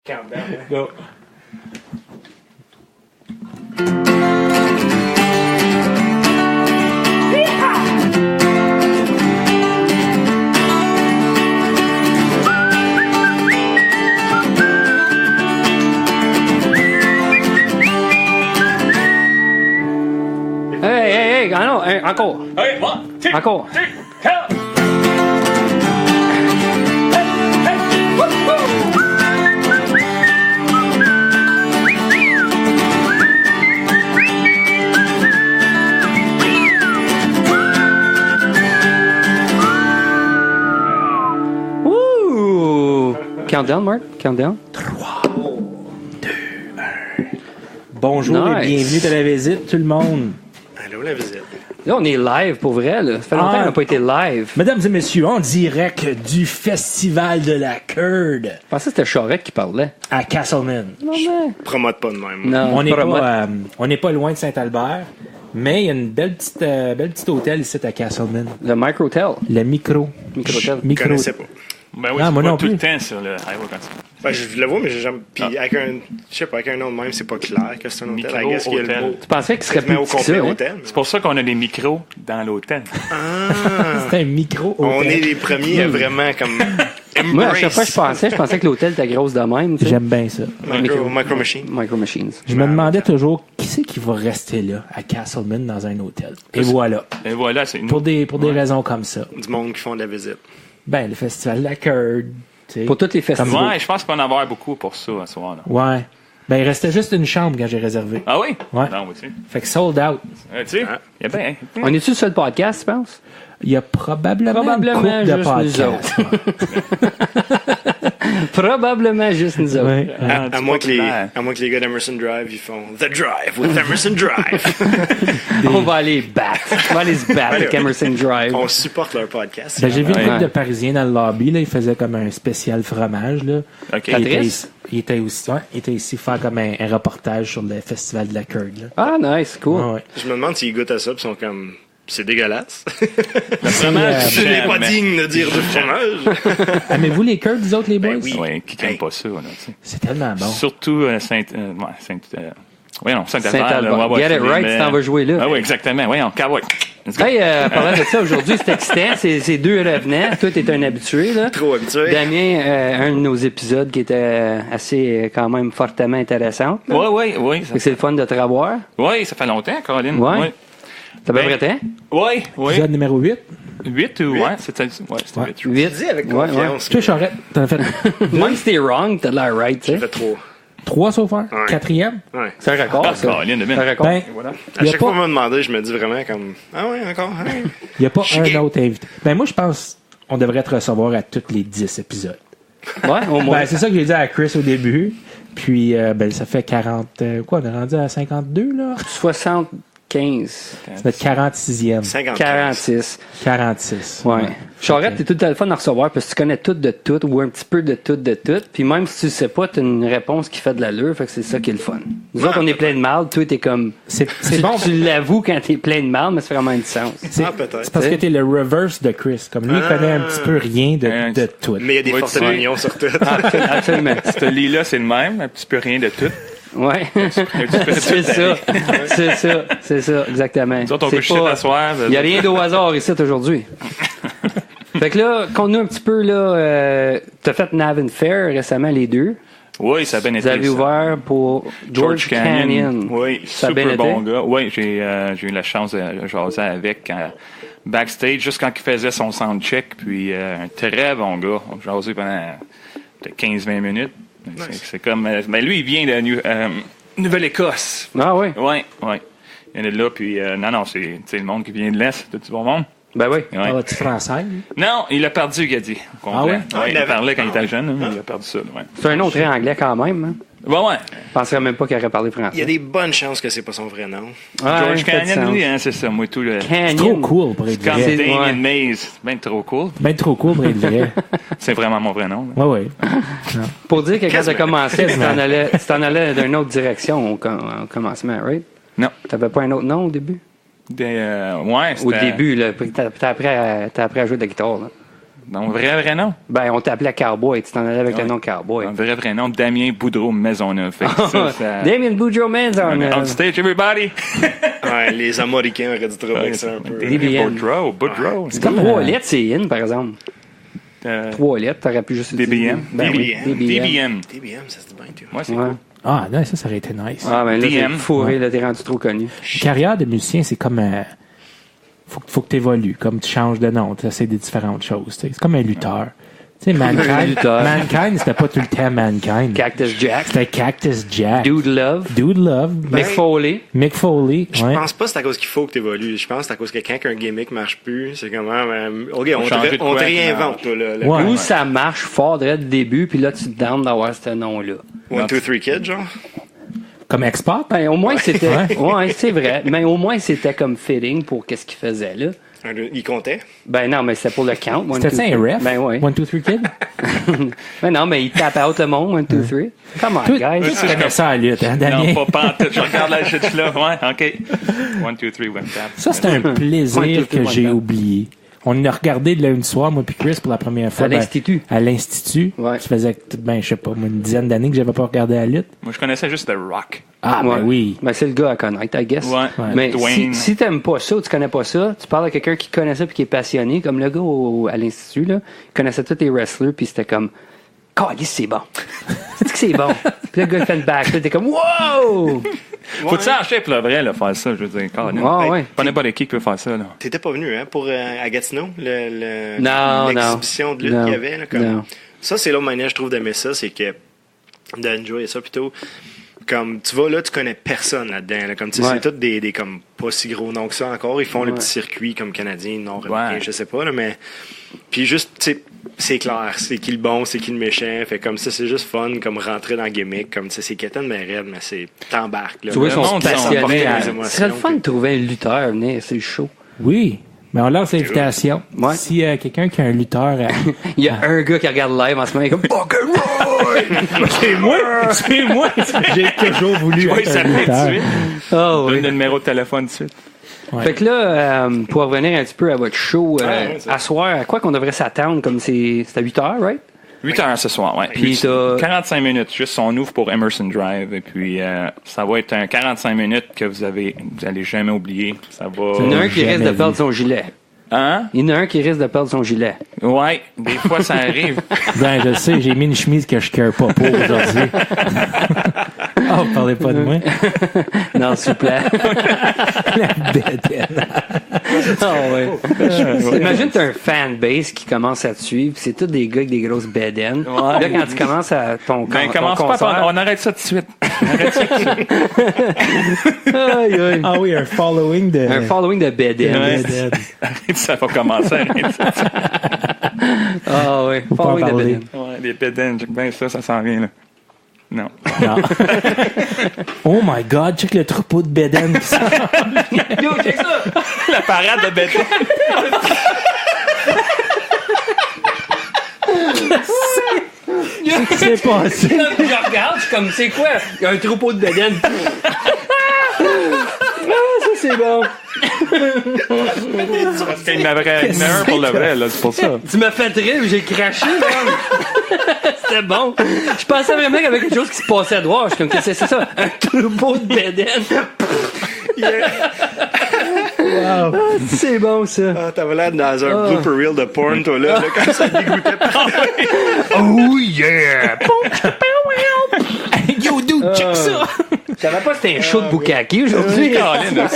Countdown. Go. Hey, non, encore. Okay, 1, 2, Encore. 3, count. Woo! Countdown, Mark? Countdown? Bonjour Nice. et bienvenue à la visite, tout le monde. Allô, la visite. Là, on est live pour vrai, là. Ça fait longtemps qu'on n'a pas été live. Mesdames et messieurs, en direct du Festival de la Curd Je pensais que c'était Charette qui parlait. à Castleman. Non, mais... Promote pas de même. Non, On n'est pas remote. on n'est pas loin de Saint-Albert, mais il y a une belle petite hôtel ici à Castleman. Le Microtel. Le Micro. Microtel. Je connaissais pas. Ben oui, Ah, c'est moi pas non tout plus. le temps sur le highway comme ça. Ben, je le vois, mais j'ai jamais. Puis avec un. Je sais pas, avec un nom de même, c'est pas clair que c'est un hôtel. I guess qu'il y a le Micro-hôtel. mot. Tu pensais qu'il serait Mais plus au petit que complet ça, hein? hôtel. C'est pour ça qu'on a des micros dans l'hôtel. C'est un micro-hôtel. On est les premiers à vraiment comme. Moi, à chaque fois que embrace je pensais que l'hôtel était grosse de même. Tu sais. J'aime bien ça. Micro Machine. Micro Machines. Je me demandais toujours qui c'est qui va rester là à Castleman dans un hôtel. Et voilà. Et voilà, c'est nous. Pour des raisons comme ça. Du monde qui font de la visite. Ben, le Festival de la Curd. tu sais. Pour tous les festivals. Ouais, je pense qu'on va en avoir beaucoup pour ça à ce soir-là. Ouais. Ben, il restait juste une chambre quand j'ai réservé. Ah oui? Ouais. Non, oui, tu sais. Fait que sold out. Tu sais, il y a bien. On est-tu le seul podcast, tu penses? Il y a probablement une couple de juste nous podcasts. Probablement juste nous autres. Ouais. À moins que les gars d'Emerson Drive, ils font The Drive with Emerson Drive. On va aller battre. On va aller se battre avec Emerson Drive. On supporte leur podcast. Ben, j'ai vu une Ouais. couple de Parisiens dans le lobby, là, ils faisaient comme un spécial fromage. Là. OK. Il était, Patrice? ici, il était ici faire comme un reportage sur le festival de la Curd. Là. Ah, nice, cool. Ouais, ouais. Je me demande s'ils goûtent à ça, puis ils sont comme. C'est dégueulasse. C'est, Ce n'est pas digne de dire du fromage. aimez-vous les Curd, vous autres, les boys? Ben oui. Oui, qui n'aime Hey. pas ça, là, tu sais. C'est tellement bon. Surtout Saint-Albert. Saint-Albert. Get it right, tu t'en vas jouer là. Ah oui, exactement. Voyons, cowboy. Let's go. Hey, parlant de ça, aujourd'hui, c'est excitant. C'est deux revenants. Toi, t'es un habitué, là. Trop habitué. Damien, un de nos épisodes qui était assez, quand même, fortement intéressant. là. Oui. Fait que c'est le fun de te revoir. Oui, ça fait longtemps, Caroline. Ouais. T'as pas Ben, vrai temps? Oui. Épisode numéro 8. 8 ou ouais, c'était 8. Ouais. 8. Dis avec Ouais, confiance. Toi, Charette, t'en as fait Même si t'es wrong, t'as de l'air right, tu J'ai sais. fait 3. 3 sauf un. Ouais. 4e. Ouais. C'est un record, Ah, ça. Caroline, de C'est un mine. record. Ben, Voilà. À y a chaque fois pas- qu'on m'a demandé, je me dis vraiment comme. Ah ouais, encore. Hein? il n'y a pas Je suis un gay. autre invité. Ben, moi, je pense qu'on devrait te recevoir à tous les 10 épisodes. Ouais, au moins. Ben, c'est ça que j'ai dit à Chris au début. Puis, ben, ça fait 40... quoi, on est rendu à 52, là? 75. C'est notre 46e. 50. 46. 46. Ouais. Charette, t'es tout à le fun à recevoir parce que tu connais tout de tout ou un petit peu de tout de tout. Puis même si tu le sais pas, t'as une réponse qui fait de l'allure. Fait que c'est ça qui est le fun. Nous autres, on est plein de mal. Toi, t'es comme. C'est Tu, bon. tu l'avoues quand t'es plein de mal, mais ça fait vraiment du sens. C'est Ah, peut-être. c'est parce que t'es le reverse de Chris. Comme lui, il connaît un petit peu rien de tout. Mais il y a des Ouais, fortes tu sais. opinions sur tout. Absolument. Ce lit-là, c'est le même, un petit peu rien de tout. Ouais. Un petit peu de C'est tout. ça. C'est ça, exactement. Nous autres, on C'est peut chier pas- d'asseoir. Il n'y a rien de au hasard ici aujourd'hui. Fait que là, conte-nous un petit peu, là, t'as fait Navan Fair récemment, les deux. Oui, ça a bien Vous été. avez ça. ouvert pour George Canyon. Oui, Ça a bien super bon été? gars. Oui, j'ai eu la chance de jaser avec backstage, juste quand il faisait son soundcheck. Puis un très bon gars. On a jasé pendant peut-être 15-20 minutes. C'est comme... mais lui, il vient de Nouvelle-Écosse. Ah oui? Oui. Il vient de là. Puis non, c'est le monde qui vient de l'Est. C'est tout du bon monde. Ben oui. Ouais. Ah, tu français? lui? Non, il a perdu, il a dit. Au complet. Ah ouais? Il parlait quand il était jeune, mais il a perdu ça. Ouais. C'est un autre anglais quand même. Hein? Bon, ouais. Je penserais même pas qu'il aurait parlé Il y français. a des bonnes chances que c'est pas son vrai nom. Ouais, George fait du Canyon, sens. lui, hein, c'est ça. Moi, tout le... C'est trop Canyon. cool pour être Quand vrai. C'est- Damien ouais. Maze, c'est bien trop cool. Ben trop cool pour être vrai. C'est vraiment mon vrai nom. là. Ouais, ouais. Pour dire que quand t'as Quasiment. commencé, tu t'en allais d'une autre direction au commencement, right? Non. T'avais pas un autre nom au début? Ouais, Au c'était... début, là. Puis t'as appris à jouer de la guitare, là. Ton vrai nom? Ben, on t'appelait Cowboy. Tu t'en allais avec le nom Cowboy. Ton vrai nom, Damien Boudreau Maisonneuve. Fait que ça... Damien Boudreau Maisonneuve. On stage, everybody! Ouais, les Américains auraient dû trouver ça un peu. DBM. Boudreau. C'est comme 3 lettres, c'est in, par exemple. 3 lettres, t'aurais pu juste DBM. Ben oui, DBM. DBM, ça se dit bien, tu vois. Ouais, c'est Ouais. cool. Ah, non, ça aurait été nice. Ah, ben là, DM. t'es fourré, là, t'es rendu trop connu. Une carrière de musicien, c'est comme... faut que tu évolues, comme tu changes de nom, tu essaies des différentes choses. T'sais. C'est comme un lutteur. Tu sais, Mankind, c'était pas tout le temps Mankind. Cactus Jack. C'était Cactus Jack. Dude Love. Dude Love. Mick Foley. Mick Foley. Je Ouais. pense pas que c'est à cause qu'il faut que tu évolues. Je pense que c'est à cause que quand un gimmick marche plus, c'est comme, OK, on changer de te quoi, réinvente, toi, là. Ouais. Où ça marche fort dès le début, puis là, tu te downs d'avoir ce nom-là. 1, 2, 3 Kid, genre. Comme export. Ben, au moins, c'était. Ouais. Ouais, c'est vrai. Mais au moins, c'était comme fitting pour qu'est-ce qu'il faisait, là. Il comptait. Ben non, mais c'était pour le count. C'était ça un ref? Ben oui. 1, 2, 3 Kid? Ben non, mais il tape out le monde, 1, 2, 3. Come on, Toi, guys. tu connais ça à la lutte, hein, Damien? Non, pas pantoute. Je regarde la shit là. Ouais, OK. 1, 2, 3, 1, tap. Ça, c'est un plaisir 1, 2, 3, que j'ai 1, oublié. On a regardé là une soirée, moi puis Chris, pour la première fois. À l'Institut. À l'Institut. Ouais. Ça faisait, je sais pas, une dizaine d'années que j'avais pas regardé la lutte. Moi, je connaissais juste The Rock. Ah, Ouais. ben oui. Ben, c'est le gars à connaître, I guess. Ouais. Mais Dwayne. si t'aimes pas ça ou tu connais pas ça, tu parles à quelqu'un qui connaît ça puis qui est passionné, comme le gars à l'Institut, là. Il connaissait tous les wrestlers puis c'était comme, calisse, c'est bon. C'est que c'est bon. Puis le gars, il fait une back, là, t'es comme, wow! Faut-tu en chef, là, vrai, là, faire ça, je veux dire. Ouais. Pas n'importe qui peut faire ça, là. T'étais pas venu, hein, pour à Gatineau, Non, l'exhibition de lutte non, qu'il y avait, là, comme. non. Ça, c'est l'autre manière, je trouve, d'aimer ça, c'est que, d'enjoyer ça plutôt. Comme, tu vas là, tu connais personne là-dedans, là. Comme, tu sais, Ouais. c'est tous des, comme, pas si gros noms que ça encore. Ils font le Ouais. petit circuit, comme canadien, nord-américain, Ouais. je sais pas, là, mais. Puis juste, tu sais, c'est clair, c'est qui le bon, c'est qui le méchant. Fait comme ça, c'est juste fun, comme rentrer dans le gimmick, comme, tu sais, c'est quétaine, mais raide, mais c'est, t'embarques, là. Tu vois, ils Le sont monde, ils sont passionnés. portés dans les Ce émotions, serait le fun puis- de trouver un lutteur, venir, c'est chaud. Oui. Mais on lance l'invitation. Ouais. Si quelqu'un qui a un lutteur... Il y a un gars qui regarde live en ce moment, il est comme, fucking c'est moi! J'ai toujours voulu Oui, être ça un fait lutteur. tout de suite. Oh, Donne oui. le numéro de téléphone tout de suite. Ouais. Fait que là, pour revenir un petit peu à votre show, ouais, c'est à soir, à quoi qu'on devrait s'attendre, comme c'est à 8 heures, right? 8 heures ce soir, ouais. Puis t'as- 45 minutes, juste on ouvre pour Emerson Drive. Et puis, ça va être un 45 minutes que vous allez jamais oublier. Ça va. Il y en a un qui jamais risque de vu. perdre son gilet. Hein? Il y en a un qui risque de perdre son gilet. Ouais, des fois ça arrive. Ben, je sais, j'ai mis une chemise que je care pas pour aujourd'hui. Oh, parlez pas de moi. Non, s'il vous plaît. La bédaine. Ah ouais. Imagine t'as un fanbase qui commence à te suivre, puis c'est tous des gars avec des grosses bédaines. Ouais. Là, quand tu commences à ton, Ben, ton commence pas, concert... on arrête ça tout de suite. Aïe, aïe. Ah oui, un following de... Un following de bédaines. Ouais. bédaine. Ça va commencer. Arrête ça. Ah ouais, Faut pas following de en parler. bédaines. Ouais, les pédales, ben ça s'en vient, là. Non. Non. Oh my God, check le troupeau de bédaine. Yo, check ça! La parade de bédane. Qu'est-ce qui s'est passé? Je regarde, je suis comme, c'est quoi? Il y a un troupeau de bédaines. Ah, ça c'est bon. Parce qu'il y en avait un pour le vrai, là, c'est pour ça. Tu m'as fait rire, j'ai craché, man. C'était bon. Je pensais vraiment qu'il y avait quelque chose qui se passait à droite. Je suis comme, qu'est-ce que c'est ça? Un troupeau de bédaines. Wow. C'est bon, ça. Ah, t'avais l'air dans un blooper reel de porn, toi, là, comme ça dégoûtait pas. Oh yeah! Yo, dude, check ça! Je savais pas que c'était un show de Bukkake aujourd'hui. Caroline,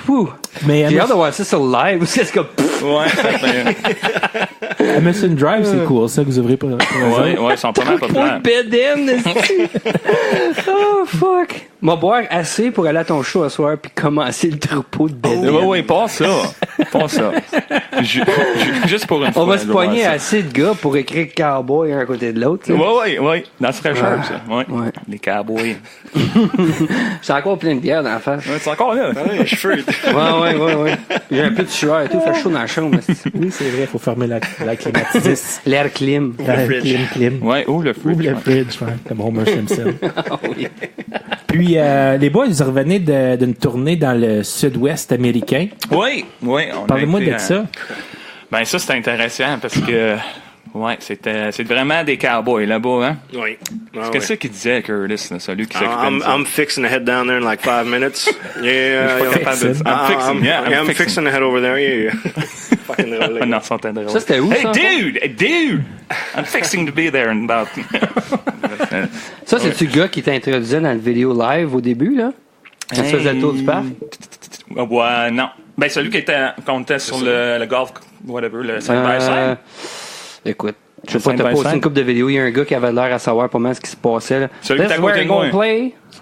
Fou. Mais J'ai hâte de voir ça sur live. Ou c'est ce que. ouais, ça fait- Amazon Drive, c'est cool, ça, que vous ouvrez pour eux ouais, autres. ils sont pas mal Trop populaires. de bédaine, esti. Oh, fuck. M'a boire assez pour aller à ton show à soir puis commencer le troupeau de bédaine. Ouais, pas ça. Pas ça. Juste pour une fois. On va je se vais voir poigner ça. assez de gars pour écrire cowboy un à côté de l'autre. tu sais. Ouais. Dans ce serait sharp, ça. Ouais. Ouais. Les cowboys. J'ai encore plein de bière dans la face. Ouais, c'est encore là. Ah, les cheveux. Ouais. J'ai un peu de sueur et tout. Fait chaud dans la chambre. esti. Oui, c'est vrai, il faut fermer la climatisiste. L'air clim. le fridge. Clim. Ouais, ouvre le fridge. Ouvre le ouais. fridge, ouais, comme Homer Simpson. Ah oui. Puis, les boys, ils revenaient d'une tournée dans le sud-ouest américain. Oui. On a Parlez-moi été de ça. Ben ça, c'était intéressant parce que ouais, c'est vraiment des cowboys là-bas, hein? Oui. Qu'est-ce qu'il disait, Curtis, là, celui qui s'occupait de ça? I'm fixing to head down there in like 5 minutes. Yeah, I'm fixing to head over there. Yeah. Fucking drôle. Ah non, ça c'était drôle. Ça, c'était où, ça? Hey, dude! I'm fixing to be there in about... Ça, c'est-tu le gars qui t'introduisait dans le vidéo live au début, là? Quand tu faisais le tour du parc? Ouais, non. Ben, celui qui était, quand on était sur le golf, whatever, le side-by-side. Écoute, je sais pas, t'as posté une couple de vidéos. Il y a un gars qui avait l'air à savoir pas mal ce qui se passait, là. Celui qui était à côté de moi.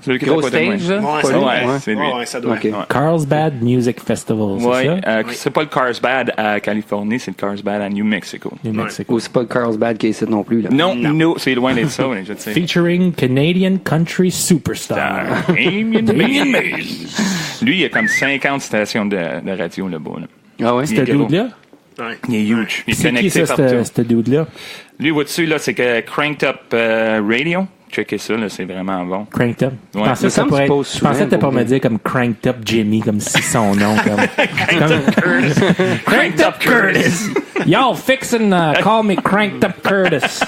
Celui qui était à Gros côté de moi. stage, là? Ouais, c'est lui. Ouais, ça doit Ok. être. Carlsbad Music Festival, c'est Ouais, ça? c'est pas le Carlsbad à Californie, c'est le Carlsbad à New Mexico. New Mexico. Ou c'est pas le Carlsbad qui est ici non plus, là. Non, c'est loin d'être ça, je sais. Featuring Canadian Country Superstar. Damien Mays. Lui, il a comme 50 stations de radio là-bas. Là. Ah ouais? Il Ce est gros. dude-là? Ouais. Il est huge. Il est C'est qui connecté ça, partout. ce dude-là? Lui, au-dessus, là, c'est que Cranked Up Radio. Checkez ça, là, c'est vraiment bon. Cranked Up. Ouais. Je pensais Me semble que tu poses je pensais que t'étais souvent, pour me dire comme Cranked Up Jimmy, comme si son nom. Cranked Up Curtis. Y'all fixing call me Cranked Up Curtis.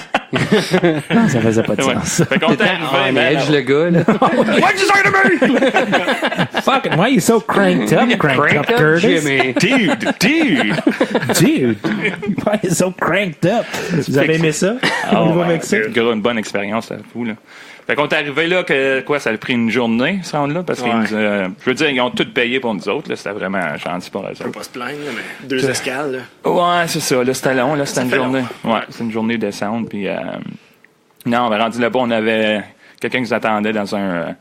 Non, ça faisait pas de Ouais. sens. Fait qu'on T'étais t'arrivait, en man. edge, le gars, là. What'd you say to me? Fuck it, why you so cranked up, Cranked Up Curtis? Jimmy. Dude. Why you so cranked up? Vous avez aimé ça? Au Nouveau-Mexique? Gros, une bonne expérience, c'était fou, là. Fait qu'on est arrivé là, que quoi, ça a pris une journée, ce round-là, parce qu'ils nous, je veux dire, ils ont tout payé pour nous autres, là, c'était vraiment gentil pour eux On peut autres. pas se plaindre, là, mais 2 escales, là. Ouais, c'est ça, là, c'était long, là, c'était une fait journée. long. Ouais, c'était une journée de sound, puis non, on avait rendu là-bas, on avait quelqu'un qui nous attendait dans un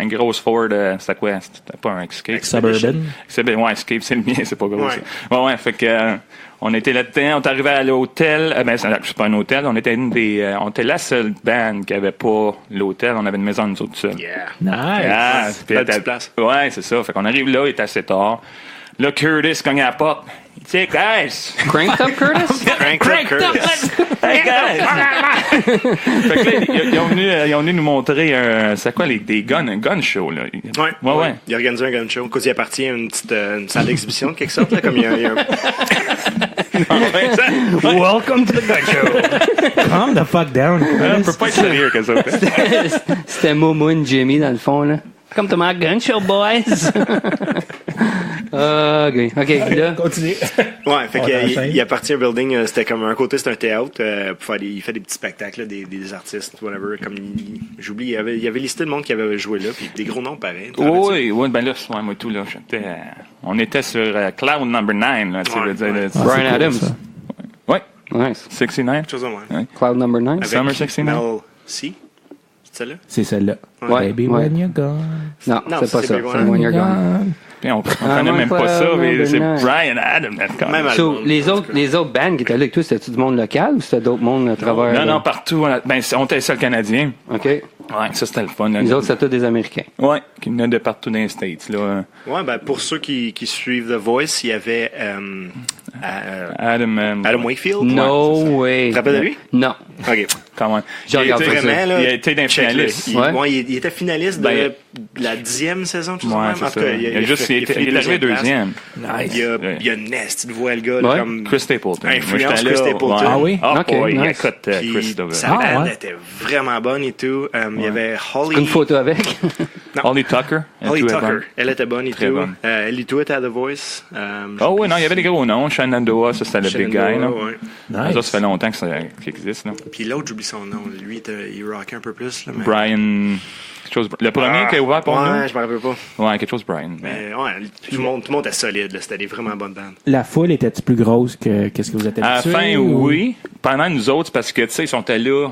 grosse Ford, c'était quoi? C'était pas un Escape. Suburban. Ouais, Escape, c'est le mien, c'est pas gros, Ouais. ça. Ouais, fait que, on était là-dedans, on est arrivé à l'hôtel, ben, c'est pas un hôtel, on était on était la seule band qui avait pas l'hôtel, on avait une maison nous autres tout seuls. Yeah. Nice. Ah, puis Belle elle était- petite place. Ouais, c'est ça. Fait qu'on arrive là, il est assez tard. Là, Curtis cogne à la porte. Il dit, hey, guys! Cranked Up Curtis? Cranked Up Curtis. Hey, guys! Fait que là, ils ont venu nous montrer c'est quoi, des guns, un gun show, là. Ouais. Il a organisé un gun show. Cause il appartient à une petite une salle d'exhibition de quelque sorte, là, comme il y a un... Welcome to the gun show. Calm the fuck down. On peut pas être sérieux que ça. C'était Momoun Jimmy, dans le fond, là. Come to my gun show, boys. OK, là. Continue. Ouais, fait On qu'il enchaîne. il appartient à un building, c'était comme un côté, c'était un théâtre, pour faire il fait des petits spectacles, là, des artistes, whatever, comme j'oublie, il y avait listé le monde qui avait joué là, puis des gros noms pareils. Oui, ben là, ouais, moi tout, là, on était sur Cloud Number 9, là, tu sais, Ouais, je veux dire, ouais. là, Brian Adams. Ouais, Nice. 69. Chose de même. Cloud Number 9. Avec Summer 69. Mel C. C'est celle-là? C'est celle-là. Ouais, Baby, ouais. when you're gone. Non, Non, c'est pas c'est ça. Baby C'est One. When You're Gone. Puis on connaît même pas ça, mais c'est Brian Adams. Même à- So, album, les en autres, tout cas. les autres bands qui étaient là avec toi, c'était-tu du monde local ou c'était d'autres mondes à travers? Non, partout. Ben, on était seul Canadien. OK. Ouais, ça, c'était le fun. Là. Les autres, c'était tous des Américains. Ouais, qui venaient de partout dans les States, là. Ouais, ben, pour ceux qui suivent The Voice, il y avait Adam Wakefield. No way. Tu te rappelles de lui? Non. OK. Comment? Je regarde pas ça. Vraiment, là, Il a été d'un check-le. finaliste. Il était finaliste Ben, de la 10e saison, tout Ouais, ça. c'est ça. Il a juste, il est arrivé deuxième. Nice. Il a une nest, tu vois le gars, là, Ouais. comme... Chris Stapleton. Influence Moi, j'étais là, Chris Stapleton. ouais. Ah oui? Ah, Ok, boy, nice. écoute, Puis Chris Stapleton. sa Ah, band ouais. était vraiment bonne et tout. Il y avait Holly... Une photo avec. Holly Tucker. Holly Elle tout est Tucker. bonne. Elle était bonne et Très tout. bonne. Elle et tout était à The Voice. Oh oui, non, il y avait des gros noms. Shenandoah, ça c'était le big guy. Là. Ouais. Nice. Ça fait longtemps que ça existe. Là. Puis l'autre, j'oublie son nom. Lui, il rockait un peu plus. Là, mais... Brian. Quelque chose, le premier qui a ouvert pour Ouais, je me rappelle pas. nous. Ouais, quelque chose Brian. Mais ouais, tout le monde était solide. là. C'était des vraiment bonnes bandes. La foule était plus grosse que qu'est-ce que vous êtes À la habitués? fin, ou- oui. Pendant nous autres, c'est parce que, tu sais, ils sont là.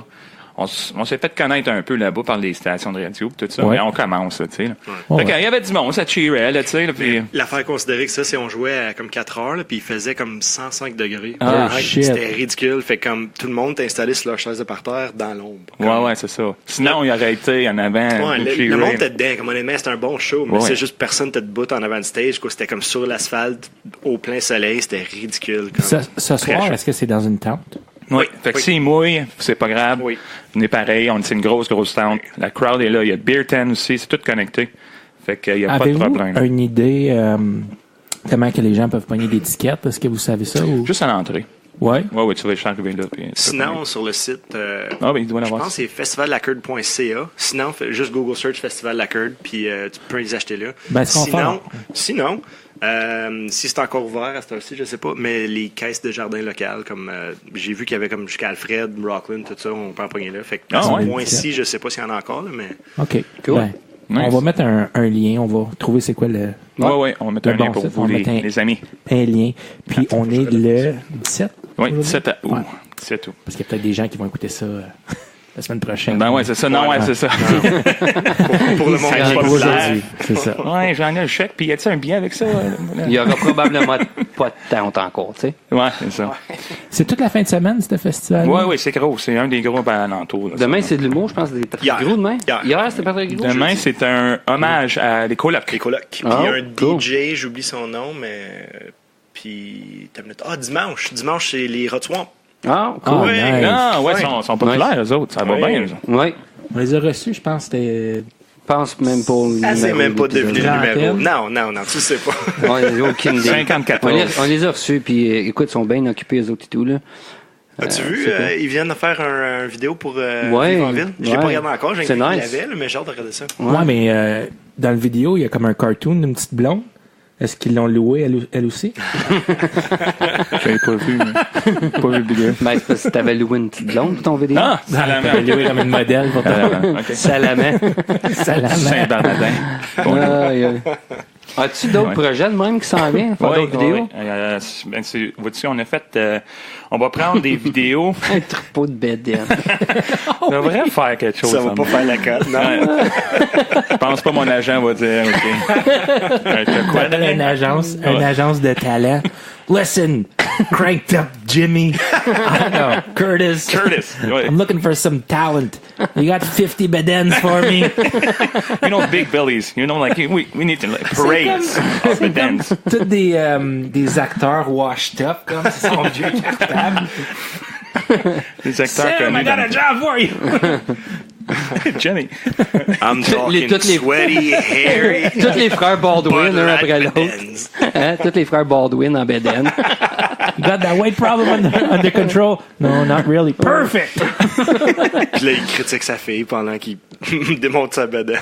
On s'est fait connaître un peu là-bas par les stations de radio et tout ça. Ouais. Mais on commence, là, tu sais. là. Ouais. Fait qu'il y avait du monde, ça cheerait, là, tu sais. là, puis- L'affaire considérée que ça, c'est on jouait à comme 4 heures, là, puis il faisait comme 105 degrés. Ah, Ouais, shit. C'était ridicule. Fait comme tout le monde était installé sur leur chaise de parterre dans l'ombre. Ouais, c'est ça. Sinon, il aurait été en avant. Ouais, nous le cheerer. monde était dedans. Comme honnêtement, c'était un bon show, mais Ouais. c'est juste personne était debout en avant de stage. Quoi. C'était comme sur l'asphalte, au plein soleil. C'était ridicule. Comme... Ce soir, chaud. est-ce que c'est dans une tente? Oui. Oui. Fait que Oui. s'il mouille, c'est pas grave. Oui. Venez pareil, c'est une grosse tente. La crowd est là. Il y a Beer Tent aussi, c'est tout connecté. Fait qu'il n'y a pas de Avez-vous problème. une idée Comment que les gens peuvent pogner des tickets? Est-ce que vous savez ça? Ou... Juste à l'entrée. Ouais. Ouais, tu vas juste arriver là. Puis, Sinon, sur le site, ben, il doit je l'avoir. pense que c'est festivallacurde.ca. Sinon, juste Google Search Festival Lacurde, puis tu peux les acheter là. Ben, est-ce qu'on Sinon, si c'est encore ouvert à cette heure-ci, je sais pas, mais les caisses de jardin local, comme j'ai vu qu'il y avait comme jusqu'à Alfred, Rockland, tout ça, on peut en pogner là. Fait que à ce point-ci, je sais pas s'il y en a encore, là, mais. OK. Cool. Ben, Nice. on va mettre un lien. On va trouver c'est quoi le... Ouais, on va mettre un Le lien bon pour site, vous, on va mettre les amis. Un lien. Puis on est le 17. Oui, 17 août. Ouais. 17 août. Parce qu'il y a peut-être des gens qui vont écouter ça la semaine prochaine. Ben ouais, c'est ça. Non, ouais, c'est ça. Pour le monde Ça qui est pas Aujourd'hui, clair. c'est ça. Ouais, j'en ai le chèque. Puis y a-t-il un billet avec ça? Il y aura probablement pas de temps encore, tu sais. Ouais, c'est ça. C'est toute la fin de semaine, ce festival? Ouais, c'est gros. C'est un des gros alentours. là, Demain, ça. c'est de l'humour, je pense, des Patrick Hier. Gros demain. Hier. Hier, c'était Patrick Gros. Demain, c'est un hommage à les colocs. Les colocs. Puis Ah, il y a un cool. DJ, j'oublie son nom, mais. Puis. Dimanche. Dimanche, c'est les Hot Swamp. Ah, Ah, cool. nice. Non, ouais, Ouais. ils sont populaires, eux autres. Ça va Ouais. bien, eux autres. Oui. On les a reçus, je pense, c'était... Je pense même pas au Ah, c'est numéro même pas d'épisode. devenu le numéro. Trentaine. Non, tu sais pas. On n'a aucune idée. 54. On les a reçus, puis écoute, ils sont bien occupés, les autres et tout, là. As-tu vu, c'est cool. ils viennent de faire un vidéo pour Ouais, Vivre en ville. Je l'ai ouais. pas regardé encore, j'ai C'est qu'il nice. l'avait, là, mais j'ai hâte de regarder ça. Ouais, mais dans le vidéo, il y a comme un cartoon d'une petite blonde. Est-ce qu'ils l'ont loué, elle aussi? J'avais pas vu, mais pas vu le vidéo. Ben, c'est parce que t'avais loué une petite blonde pour ton vidéo. Ah, Elle a loué comme une modèle pour toi. OK. Salamand. Saint-Bernardin. Aïe, aïe. As-tu d'autres Ouais. projets de même qui s'en viennent? Faire d'autres vidéos? Ben, vois-tu, on a fait... on va prendre des vidéos. Un troupeau de bédaine. On devrait faire quelque chose. Ça va hein. pas faire la cote, non? Ouais. Je pense pas mon agent va dire, OK. T'as quoi, T'appelles une agence de talent. Listen, cranked up Jimmy. I know, Curtis. Ouais. I'm looking for some talent. You got 50 bedens for me? You know, big bellies. You know, like, we need to, like, parades of the dance. Tous des acteurs washed up, comme ils sont vieux cartables. Les acteurs Sam, I connus. got a job for you. Jimmy. I'm talking toutes les- sweaty, hairy. Tous les frères Baldwin, Bud un Light après l'autre. Bedens. Hein? Tous les frères Baldwin en bédaine. You got that weight problem under control? No, not really. Perfect. Puis là, il critique sa fille pendant qu'il démonte sa bedaine.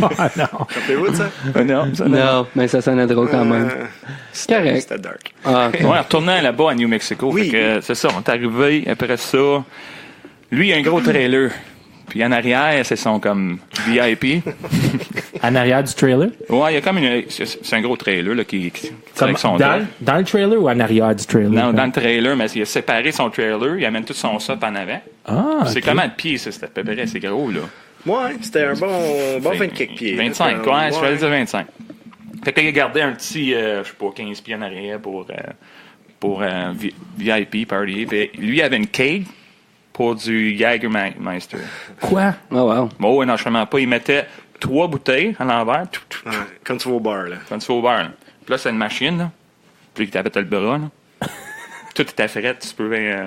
Oh non. Rappelez-vous de ça? Non, ça, non. Non, mais ça sonnait drôle quand même. Correct. C'était dark. Ah, ok. Ouais, retournant là-bas à New Mexico. Oui. Fait que, c'est ça, on est arrivé après ça. Lui, il a un gros trailer. Puis en arrière, c'est son comme VIP. En arrière du trailer? Ouais, il y a comme une. C'est un gros trailer là, qui tire avec son dans, dos. dans le trailer ou en arrière du trailer? Non, dans le trailer, mais il a séparé son trailer, il amène tout son sop en avant. Ah, C'est ok. comment de pieds, ça? C'était à peu près, c'est gros, là. Ouais, c'était un bon 24 pieds. 25, là. ouais, je vais dire 25. Fait que là, il a gardé un petit, je sais pas, 15 pieds en arrière pour VIP party. Puis lui, il avait une cake pour du Jägermeister. Quoi? Oh, wow. Bon, ouais, non, je ne pas. Il mettait 3 bouteilles à l'envers, Ouais, comme tu vas au bar, là. quand tu vas au bar. Là. Puis là, c'est une machine, là. Puis tu avais le bras, là. Tout était frais, tu peux. Ouais.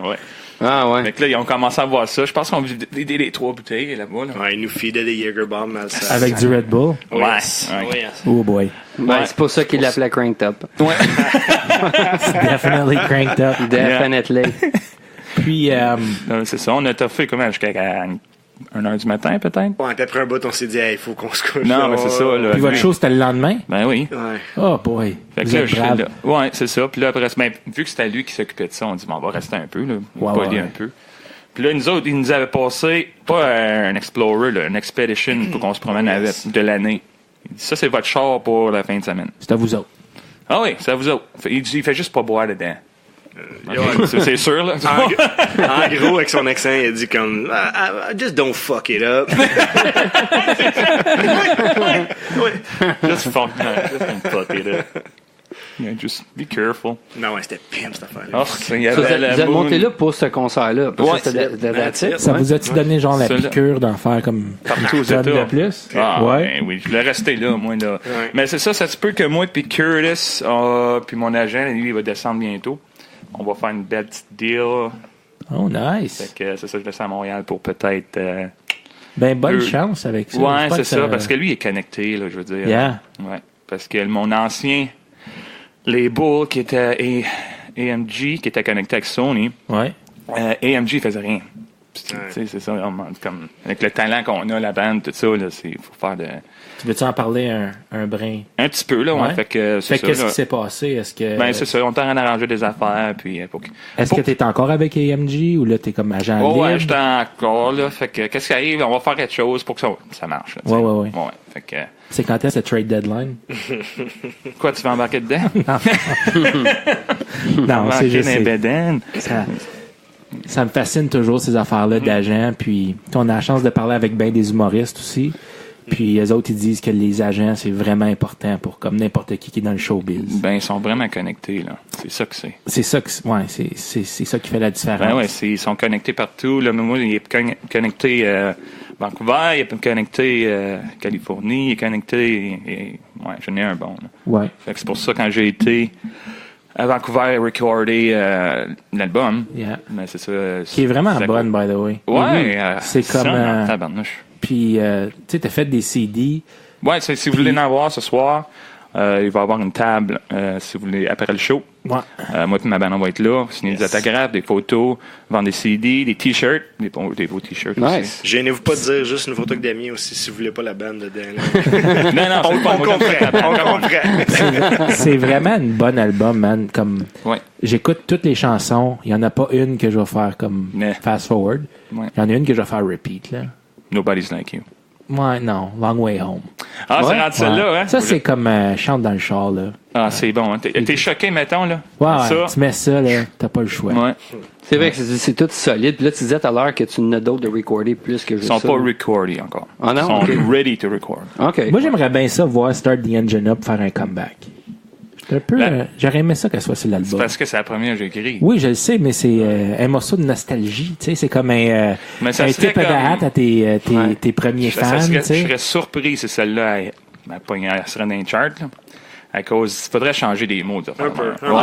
Ah, ouais. Fait que là, ils ont commencé à voir ça. Je pense qu'on a vidé les 3 bouteilles là-bas. Là. Ouais, il nous feedait des Jägerbombs malsains. Avec du Red Bull? Ouais. Yes. Ouais. Yes. Oh boy. Ben, c'est pour ça qu'il l'appelait Cranked Up. Definitely cranked up. Definitely. Puis, C'est ça, on a toffé comment jusqu'à 1h du matin, peut-être? Ouais, puis après un bout, on s'est dit, il faut qu'on se couche. Non, là. mais c'est ça. Là, puis votre show, c'était le lendemain? Ben oui. Ouais. Oh boy. Fait que Vous là, êtes je suis brave. là. Ouais, c'est ça. Puis là, après, ben, vu que c'était lui qui s'occupait de ça, on dit, bon, on va rester un peu, là. Ouais, Polir ouais. un peu. Puis là, nous autres, ils nous avaient passé, pas un Explorer, là, une Expedition pour qu'on se promène avec de l'année. Il dit, ça, c'est votre char pour la fin de semaine. C'est à vous autres. Ah oui, c'est à vous autres. Il dit, il fait juste pas boire dedans. C'est sûr, là. En gros, avec son accent, il a dit comme, just don't fuck it up. Just fuck it up. Yeah, just be careful. Non, ouais, c'était pimp, cette affaire-là. Oh, il y Ça, avait vous la êtes moon. monté là pour ce concert-là. Parce Ouais, que c'était that's it. Ça Ouais. vous a-tu donné genre la Ça, là. piqûre d'en faire comme Partout aux tonne États. de plus? Ah, Ouais. ben oui, je voulais rester là, moi, là. Ouais. Mais c'est ça, ça se peut que moi, puis Curtis, puis mon agent, lui, il va descendre bientôt. On va faire une belle petite deal. Oh, nice. Fait que c'est ça, je laisse à Montréal pour peut-être. Ben, bonne Deux. chance avec ça. Ouais, J'espère c'est que ça, parce que lui, il est connecté, là, je veux dire. Yeah. Ouais. Parce que mon ancien les Bulls qui étaient AMG, qui étaient connectés avec Sony. Ouais. AMG faisait rien. C'est ça, comme, avec le talent qu'on a, la bande, tout ça, il faut faire de... Tu veux-tu en parler un brin? Un petit peu, là, ouais. Fait que qu'est-ce qui s'est passé? Est-ce que... Ben, c'est ça, on t'a arrangé des affaires, puis... Est-ce que t'es encore avec AMG, ou là, t'es comme agent libre? Ouais, j'étais encore, là. Fait que, qu'est-ce qui arrive? On va faire quelque chose pour que ça marche, là, ouais. Fait que... C'est quand est-ce le trade deadline? Quoi, tu vas embarquer dedans? Non, c'est juste... C'est Ça me fascine toujours, ces affaires-là d'agents. Puis, on a la chance de parler avec bien des humoristes aussi. Puis, les autres, ils disent que les agents, c'est vraiment important pour comme n'importe qui est dans le showbiz. Ben, ils sont vraiment connectés, là. C'est ça que c'est. C'est ça que c'est ça qui fait la différence. Ben ouais, ils sont connectés partout. Là, moi, il est connecté Vancouver, il est connecté Californie, il est connecté... ouais, j'en ai un bon, là. Ouais. Fait que c'est pour ça, quand j'ai été à Vancouver recorder l'album, ben, c'est ça. Qui est vraiment bonne, by the way. Ouais, c'est comme... tabarnouche. Puis, tu sais, t'as fait des CD. Ouais, si vous voulez en voir ce soir, il va y avoir une table, si vous voulez, après le show. Ouais. Moi et ma bande, on va être là. Signer des autographes, des photos, vendre des CD, des t-shirts, des beaux t-shirts aussi. Gênez-vous pas de dire juste une photo que Damien aussi, si vous voulez pas la bande dedans. non, on comprend. C'est vraiment un bon album, man. Comme, j'écoute toutes les chansons. Il y en a pas une que je vais faire comme fast forward. Il y en a une que je vais faire repeat, là. Nobody's Like You. Ouais, non. Long Way Home. Ah, c'est rendu celle-là, hein? Ça, c'est comme chante dans le char, là. Ah, c'est bon. Hein? T'es choqué, mettons, là? Ouais, tu mets ça, là. T'as pas le choix. Ouais. C'est vrai que c'est tout solide. Puis là, tu disais tout à l'heure que tu en as d'autres de recorder plus que juste ça. Ils sont pas recordés encore. Ah non? Ils sont ready to record. OK. Moi, j'aimerais bien ça, voir Start the Engine Up faire un comeback. Un peu, j'aurais aimé ça qu'elle soit sur l'album. C'est parce que c'est la première que j'ai écrit. Oui, je le sais, mais c'est un morceau de nostalgie. Tu sais, c'est comme un tip of the hat à tes premiers fans. Je serais surpris si celle-là elle serait dans les charts. Là, à cause, il faudrait changer des mots. Un peu. On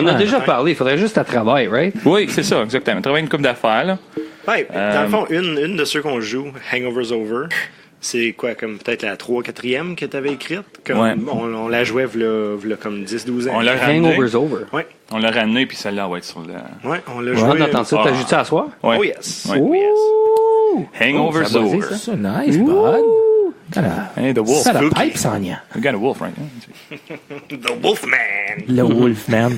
a déjà parlé. Il faudrait juste à travail, right? Oui, c'est ça, exactement. Travailler une couple d'affaires. Là. Ouais, dans le fond, une de ceux qu'on joue, Hangover's Over. C'est quoi, comme peut-être la 3 4e que tu avais écrite? Comme, on la jouait v'là comme 10-12 ans. On l'a ramené. Hangover's Over. Ouais. On l'a ramené, puis celle-là va être sur le... Ouais, on l'a joué. On entend ça. T'as joué ça à soir? Ouais. Oh yes. Ouais. Oh yes. Hangover's Over. Ça, nice, bud. Hey, the wolf. Ça, la pipe, Sonia. We got a wolf right now. The Wolfman. Le Wolfman.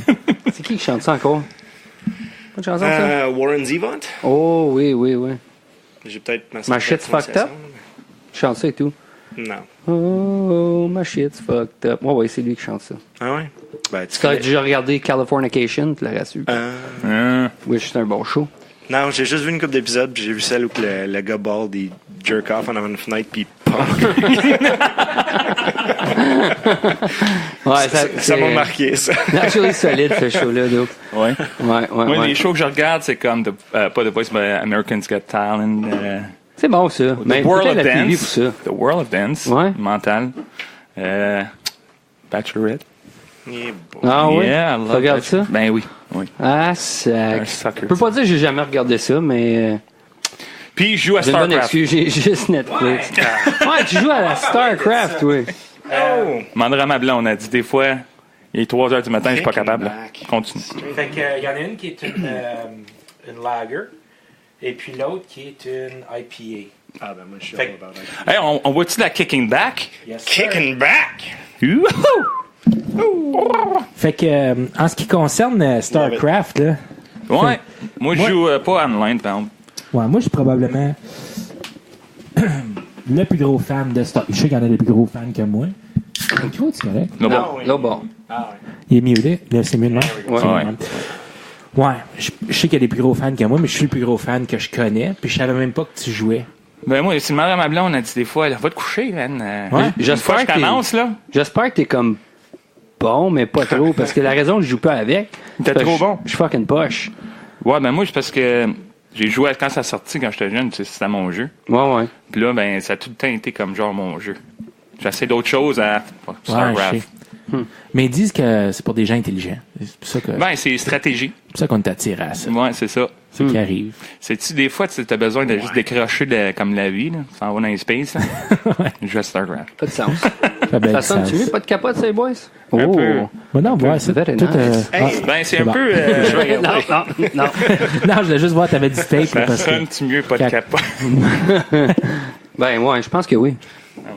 C'est qui chante ça encore? Pas de chanson, ça? Warren Zevon. Oh, oui. J'ai peut-être My shit's fucked up? Chante ça et tout. Non. Oh, my shit's fucked up. Ouais, c'est lui qui chante ça. Ah ouais? Ben, Tu as déjà regardé Californication, tu l'aurais su. Oui, c'est un bon show. Non, j'ai juste vu une couple d'épisodes, puis j'ai vu celle où le gars bald, il jerk off en avant une fenêtre, puis ouais, ça m'a marqué, ça. Naturally solide, ce show-là. Ouais. Ouais. Les shows que je regarde, c'est comme, pas The Voice, mais American's Got Talent. C'est bon, ça. Mais The World of la TV Dance. pour ça. The World of Dance. Ouais. Mental. Bachelorette. Ah oui? Yeah, I love Tu regardes ça? Ben oui. Ah, sac. Je peux pas dire que j'ai jamais regardé ça, mais... Puis je joue à j'ai une bonne StarCraft. excuse, j'ai juste Netflix. Ouais, tu joues à la StarCraft, oui. Mandra ma blonde, on a dit des fois, il est 3 heures du matin, je suis pas capable. Continue. Fait que, y en a une qui est une lager, et puis l'autre qui est une IPA. Ah ben moi je suis Hey, on voit-tu la Kicking Back? Yes, Kicking back! Fait que, en ce qui concerne StarCraft, là. Ouais. Moi, je joue pas online, par exemple. Ouais, moi, je suis probablement le plus gros fan de StarCraft. Je sais qu'il y en a des plus gros fans que moi. Le micro, c'est correct? Non, bon. Là, bon. Il est muté. Là, c'est mieux de même. Ouais. Ouais, je sais qu'il y a des plus gros fans que moi, mais je suis le plus gros fan que je connais. Puis je savais même pas que tu jouais. Ben moi, si ma blonde, on a dit des fois, va te coucher, man. Ouais. Une fois que je commence, là. J'espère que t'es comme bon, mais pas trop, parce que la raison que je joue pas avec... T'es trop bon. Je suis fucking poche. Ouais, ben moi, c'est parce que j'ai joué quand ça a sorti, quand j'étais jeune, c'était mon jeu. Ouais. Puis là, ben, ça a tout le temps été comme genre mon jeu. J'essaie d'autres choses à StarCraft. Mais ils disent que c'est pour des gens intelligents. C'est pour ça que... Ben, c'est stratégie. C'est pour ça qu'on t'attire à ça. Ouais, c'est ça. C'est qui arrive. C'est-tu des fois, tu as besoin de juste décrocher comme la vie, là? Tu t'en vas dans les space, là? Je vais StarCraft. Pas de sens. Ça sonne-tu mieux? Pas de capote, ces boys? Un peu. Bon, non, ouais, c'est very tout. nice. C'est un bon. peu... Non. Non, je voulais juste voir, t'avais du tape. ça parce que... sonne-tu mieux, pas de capote? Ben, ouais, je pense que oui.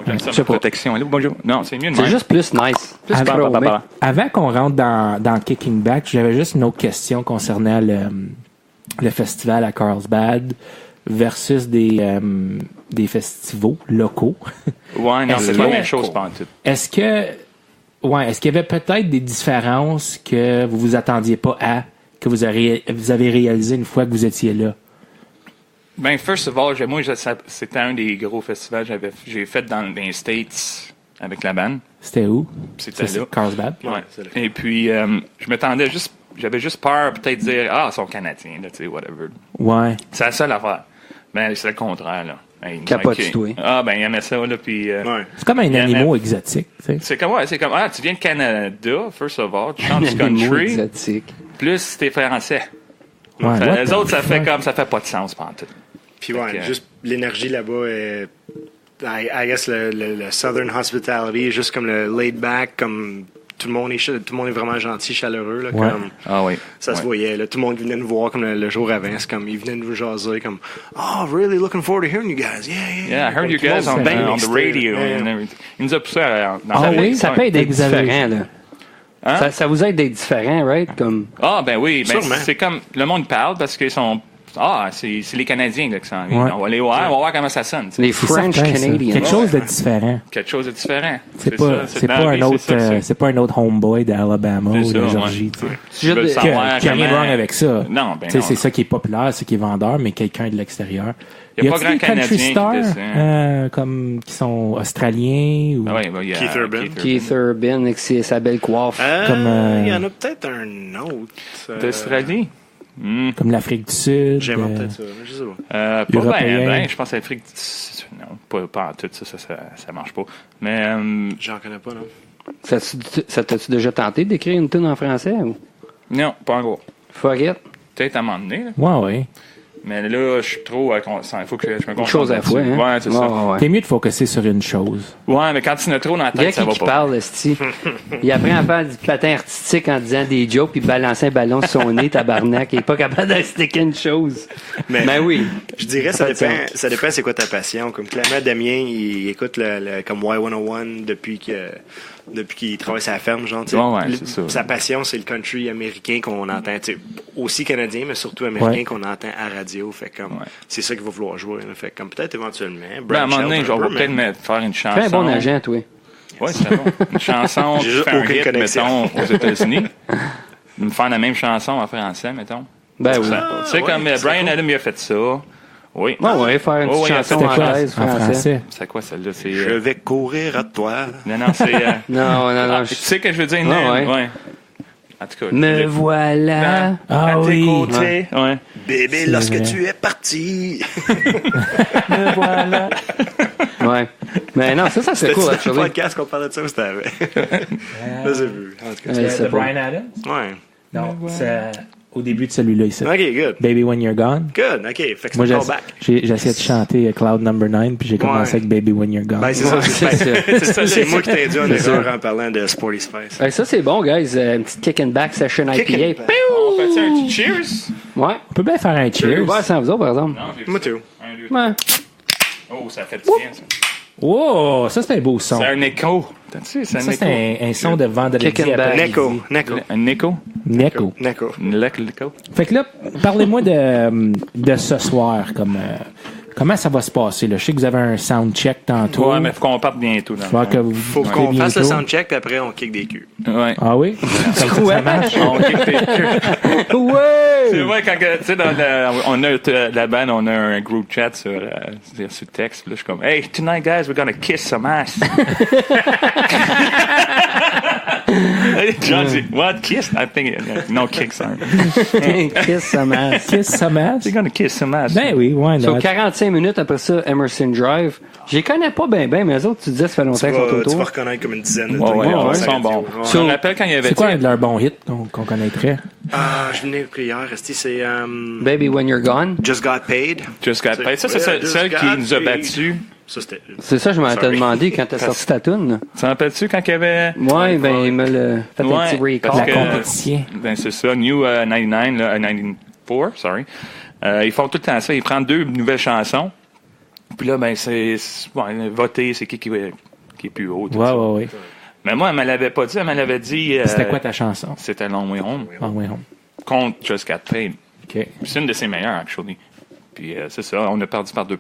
J'aime ça, ma protection. Allô, bonjour. Non, c'est mieux de C'est même. juste plus nice. Plus chromé. Avant qu'on rentre dans Kicking Back, j'avais juste une autre question concernant le festival à Carlsbad versus des festivals locaux. Ouais, non, c'est pas la même chose, pas en tout. Est-ce qu'il y avait peut-être des différences que vous vous attendiez pas à, que vous avez réalisé une fois que vous étiez là? Ben, first of all, moi, c'était un des gros festivals que j'ai fait dans les States avec la bande. C'était où? C'était là. Carlsbad? Ouais. Et puis, j'avais juste peur peut-être de dire, ils sont Canadiens, là, tu sais, whatever. Ouais. C'est la seule affaire. Mais c'est le contraire, là. Hey, Capote-toi. Il aimait ça, là, puis... C'est comme un animal exotique, tu sais. C'est comme, tu viens de Canada, first of all, tu chantes du Animaux country, exotiques. plus t'es français. Ouais. Les autres, ça fait pas de sens, pas en tout. Puis juste l'énergie là-bas est... I guess le Southern Hospitality, juste comme le laid back, comme tout le monde est vraiment gentil, chaleureux. Là, Ouais. comme, ça se voyait. Là, tout le monde venait nous voir comme le jour avant. C'est comme, ils venaient nous jaser comme, oh, really looking forward to hearing you guys. Yeah, I heard you guys on the radio and everything. Il nous a poussé Ça peut être différent, là. Hein? Ça vous aide d'être différent, right? Comme... Ben oui, Sûrement. c'est comme le monde parle parce qu'ils sont... c'est les Canadiens là, qui s'en viennent. Ouais. On va aller voir, on va voir comment ça sonne. Les C'est French certain, ça. Canadians. Quelque chose de différent. Quelque chose de différent. C'est pas un autre homeboy d'Alabama ou de Georgie. Tu veux savoir Qui a rien de wrong avec ça. Non, ben non. non. C'est ça qui est populaire, c'est qui est vendeur, mais quelqu'un de l'extérieur. Il y a pas des grand country Canadien stars qui descend. comme qui sont australiens ou Il y a Keith Urban. Keith Urban avec sa belle coiffe. Il y en a peut-être un autre. d'Australie. comme l'Afrique du Sud. J'aimerais peut-être ça, mais je sais pas. Pas Européen. ben, je pense à l'Afrique. Non, pas en tout, ça marche pas. Mais J'en connais pas, non. Ça t'a-tu déjà tenté d'écrire une tune en français? Ou? non, pas encore. Fuck it. Peut-être à un moment donné. Là. Ouais. Mais là, je suis trop... il faut que je me concentre. Une chose à la fois, hein? Ouais, c'est ça. Ouais. T'es mieux de focuser sur une chose. Ouais, mais quand tu en as trop dans la Il y a tête, ça va qui pas. parle, esti. Il apprend à faire du patin artistique en disant des jokes puis balancer un ballon sur son nez, tabarnak. Il est pas capable d'expliquer une chose. Mais oui. Je dirais, ça dépend c'est quoi ta passion. Comme clairement, Damien, il écoute comme Y101 depuis qu'il travaille sa ferme, genre. C'est ça. Sa passion, c'est le country américain qu'on entend, aussi canadien, mais surtout américain qu'on entend à radio. Fait comme, c'est ça qu'il va vouloir jouer. Là. Fait comme peut-être éventuellement. À un moment donné, je vais peut-être me faire une chanson. Fais un bon agent, toi. Oui, c'est bon. Une chanson qui fait un aucune hit, connexion. mettons, aux États-Unis. Me faire la même chanson en français, mettons. Ben oui. Tu sais, comme Brian Adams, il a fait ça. Oui. Ouais, faire une petite chanson C'était quoi anglaise, en français? C'est quoi celle-là? C'est, Je vais courir à toi. Non, c'est... Non. tu sais que je veux dire? ouais. En tout cas. Me voilà. À tes oui. côtés. Ouais. Bébé, C'est lorsque vrai. tu es parti. Me voilà. Ouais. Mais non, ça c'est cool, C'était le actually. podcast qu'on parlait de ça ou c'était avec? Je sais plus. En tout cas, Je sais De pas. Bryan Adams? ouais. Non, c'est au début de celui-là ici. OK, good. Baby When You're Gone. Good, OK. Fait que c'est Moi, un callback. j'ai essayé de chanter Cloud Number 9, puis j'ai commencé avec Baby When You're Gone. Ben, c'est ça. c'est ça. C'est moi qui t'ai dit en erreur en parlant de Sporty Spice. Ça c'est bon, guys. Une petite kick and back session Kick and IPA. back. On fait un petit cheers? Ouais. On peut bien faire un cheers. Ouais, sans vous autres, par exemple. Non, j'ai Moi, fait tout. ça. 1, 2, Ouais. Oh, ça fait du bien, ça. Wow, ça c'est un beau son. C'est un écho. C'est Ça un c'est écho. un son de vendredi Kick and back. après-midi. Neko. Un écho? Neko. Neko. L'écho? Fait que là, parlez-moi de ce soir, comment ça va se passer, là? Je sais que vous avez un soundcheck tantôt. Ouais, mais faut qu'on parte bientôt. Dans le Faut fond. que vous Faut partez qu'on fasse le bientôt. soundcheck, puis après, on kick des culs. Ouais. Ah oui? Ça marche? On kick tes queues. Ouais! C'est vrai, quand tu sais, on a la band, on a un group chat sur texte. Puis là, je suis comme, hey, tonight, guys, we're gonna kiss some ass. John dit, what, kiss? I think, no, kick, sorry. Kiss some ass. Kiss some ass. They're gonna kiss some ass. Ben oui, ouais. So, 45 minutes après ça, Emerson Drive. Je les connais pas bien, mais eux autres, tu disais, ça fait longtemps qu'ils sont autour. Tu vas reconnaître comme une dizaine de Ouais, trucs. ils sont bons. Ouais. Je me rappelle quand il y avait... C'est quoi un de leurs bons hits qu'on connaîtrait? Je venais d'écouter hier, c'est Baby When You're Gone. Just Got Paid. Just Got Paid. Ça, c'est celle qui nous a battus. Ça, c'était... C'est ça, je m'en ai demandé quand t'as sorti ta toune. Tu te rappelles-tu quand il y avait... Ouais, ben, il me l'a fait un petit recall. La compétition. Ben, c'est ça. New 99, là, 94, sorry. Ils font tout le temps ça. Ils prennent 2 nouvelles chansons. Puis là, ben, voter, c'est qui est plus haut. Ouais. Mais moi, elle me l'avait pas dit. Elle me l'avait dit... C'était quoi ta chanson? C'était Long Way Home. Long Way Home. Contre Just Got Paid. OK. C'est une de ses meilleures, actually. Puis c'est ça, on a perdu par 2%.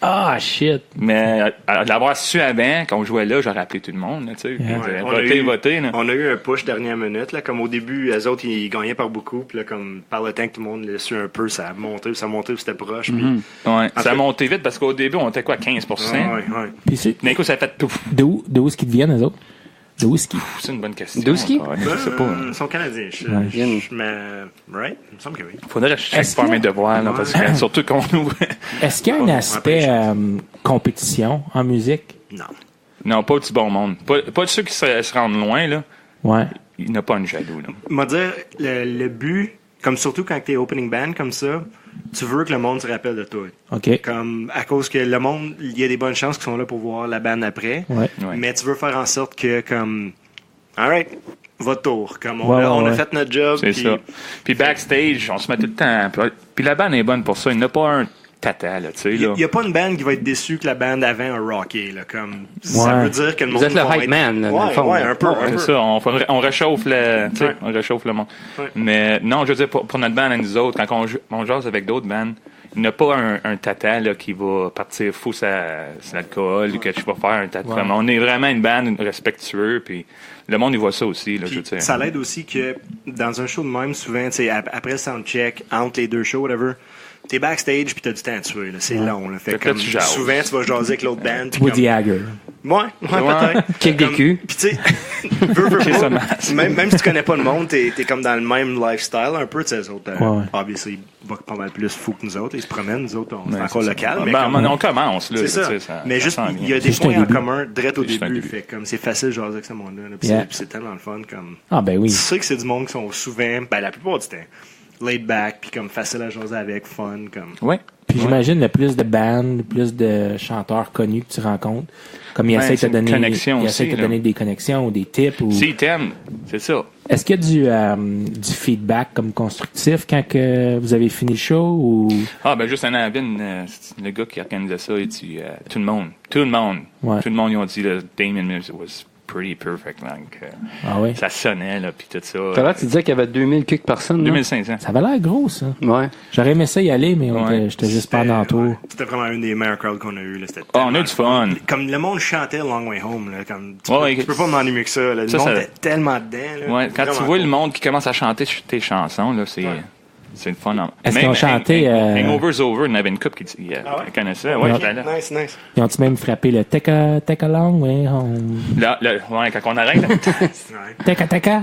Ah, shit. Mais à l'avoir su avant, quand on jouait là, j'aurais appelé tout le monde. Tu sais, voter. Là. On a eu un push dernière minute. Là, comme au début, les autres, ils gagnaient par beaucoup. Puis là, comme par le temps que tout le monde l'a su un peu, ça a monté, puis c'était proche. Puis, ça a monté vite parce qu'au début, on était quoi, 15%? Puis d'un coup, ça a fait tout. D'où est-ce qu'ils deviennent, eux autres? D'où est-ce qu'ils? C'est une bonne question. D'où est-ce qu'ils? Je sais pas. Ils sont canadiens. Right? Il me semble que oui. Faudrait que je check par mes devoirs, là, parce que surtout qu'on ouvre. Est-ce qu'il y a un aspect compétition en musique? Non. Non, pas du bon monde. Pas de ceux qui se rendent loin, là. Ouais. Il n'y a pas une jaloux, là. Moi, dire, le but, comme surtout quand t'es opening band comme ça, tu veux que le monde se rappelle de toi. OK. Comme, à cause que le monde, il y a des bonnes chances qu'ils sont là pour voir la band après. Ouais. Mais tu veux faire en sorte que, comme, alright, votre tour. Comme, on a fait notre job. C'est ça. Puis backstage, on se met tout le temps. Puis la band est bonne pour ça. Il n'y en a pas un tata, là, tu sais, là. Il n'y a pas une band qui va être déçue que la band avant a rocké, là. Comme, ça veut dire que le monde. Vous êtes le hype man, là, dans le fond. Ouais, un peu. C'est ça, on réchauffe on réchauffe le monde. Ouais. Mais non, je veux dire, pour notre band et nous autres, quand on jase avec d'autres bands, il n'y a pas un tata là, qui va partir fou sur l'alcool ou que tu vas faire un tata. Ouais. On est vraiment une band respectueux, puis le monde, il voit ça aussi. Là, je veux dire. Ça l'aide aussi que dans un show de même, souvent, après le soundcheck, entre les 2 shows, whatever, t'es backstage puis t'as du temps à tuer. Là. C'est long. Là. Fait comme, souvent, tu vas jaser avec l'autre band. Woody Hager. Ouais, peut-être. Kick des culs. Puis tu sais, même si tu connais pas le monde, t'es comme dans le même lifestyle un peu. Tu sais, les autres, obviously, ils vont pas mal plus fou que nous autres. Ils se promènent, nous autres, on est encore local. Mais on commence, là. C'est ça. Mais juste, il y a des points en commun direct au début. Fait comme c'est facile de jaser avec ce monde-là. Puis c'est tellement le fun. Comme, ah, ben oui. Tu sais que c'est du monde qui sont souvent, la plupart du temps, laid back, puis comme facile à jaser avec, fun. Comme. Ouais. Puis j'imagine le plus de bands, le plus de chanteurs connus que tu rencontres, comme ils essaient de te donner des connexions ou des tips. S'ils t'aiment, c'est ça. Est-ce qu'il y a du feedback comme constructif quand que vous avez fini le show? Ou... Ah, ben juste un Avin, le gars qui organisait ça, il dit tout le monde, ils ont dit Damien Mills was pretty perfect. Donc, ça sonnait, là, puis tout ça. Tout à l'heure, tu disais qu'il y avait 2000 quelques personnes. 2500. Ça avait l'air gros, ça. Ouais. J'aurais aimé ça y aller, mais j'étais juste pas dans le tour. Ouais. C'était vraiment une des meilleures crowds qu'on a eues. On a eu du fun. Comme le monde chantait Long Way Home. Là, comme, tu peux pas m'en mieux que ça. Là. Le monde était tellement dedans. Là, ouais, quand tu vois le monde qui commence à chanter tes chansons, là, c'est le fun. Est-ce qu'ils ont chanté... Hangover's Over, il y avait une couple qui connaissait. Ouais, j'étais là. Nice. Ils ont-tu même frappé le Take a long way home? Là, ouais, quand on arrête. Taka.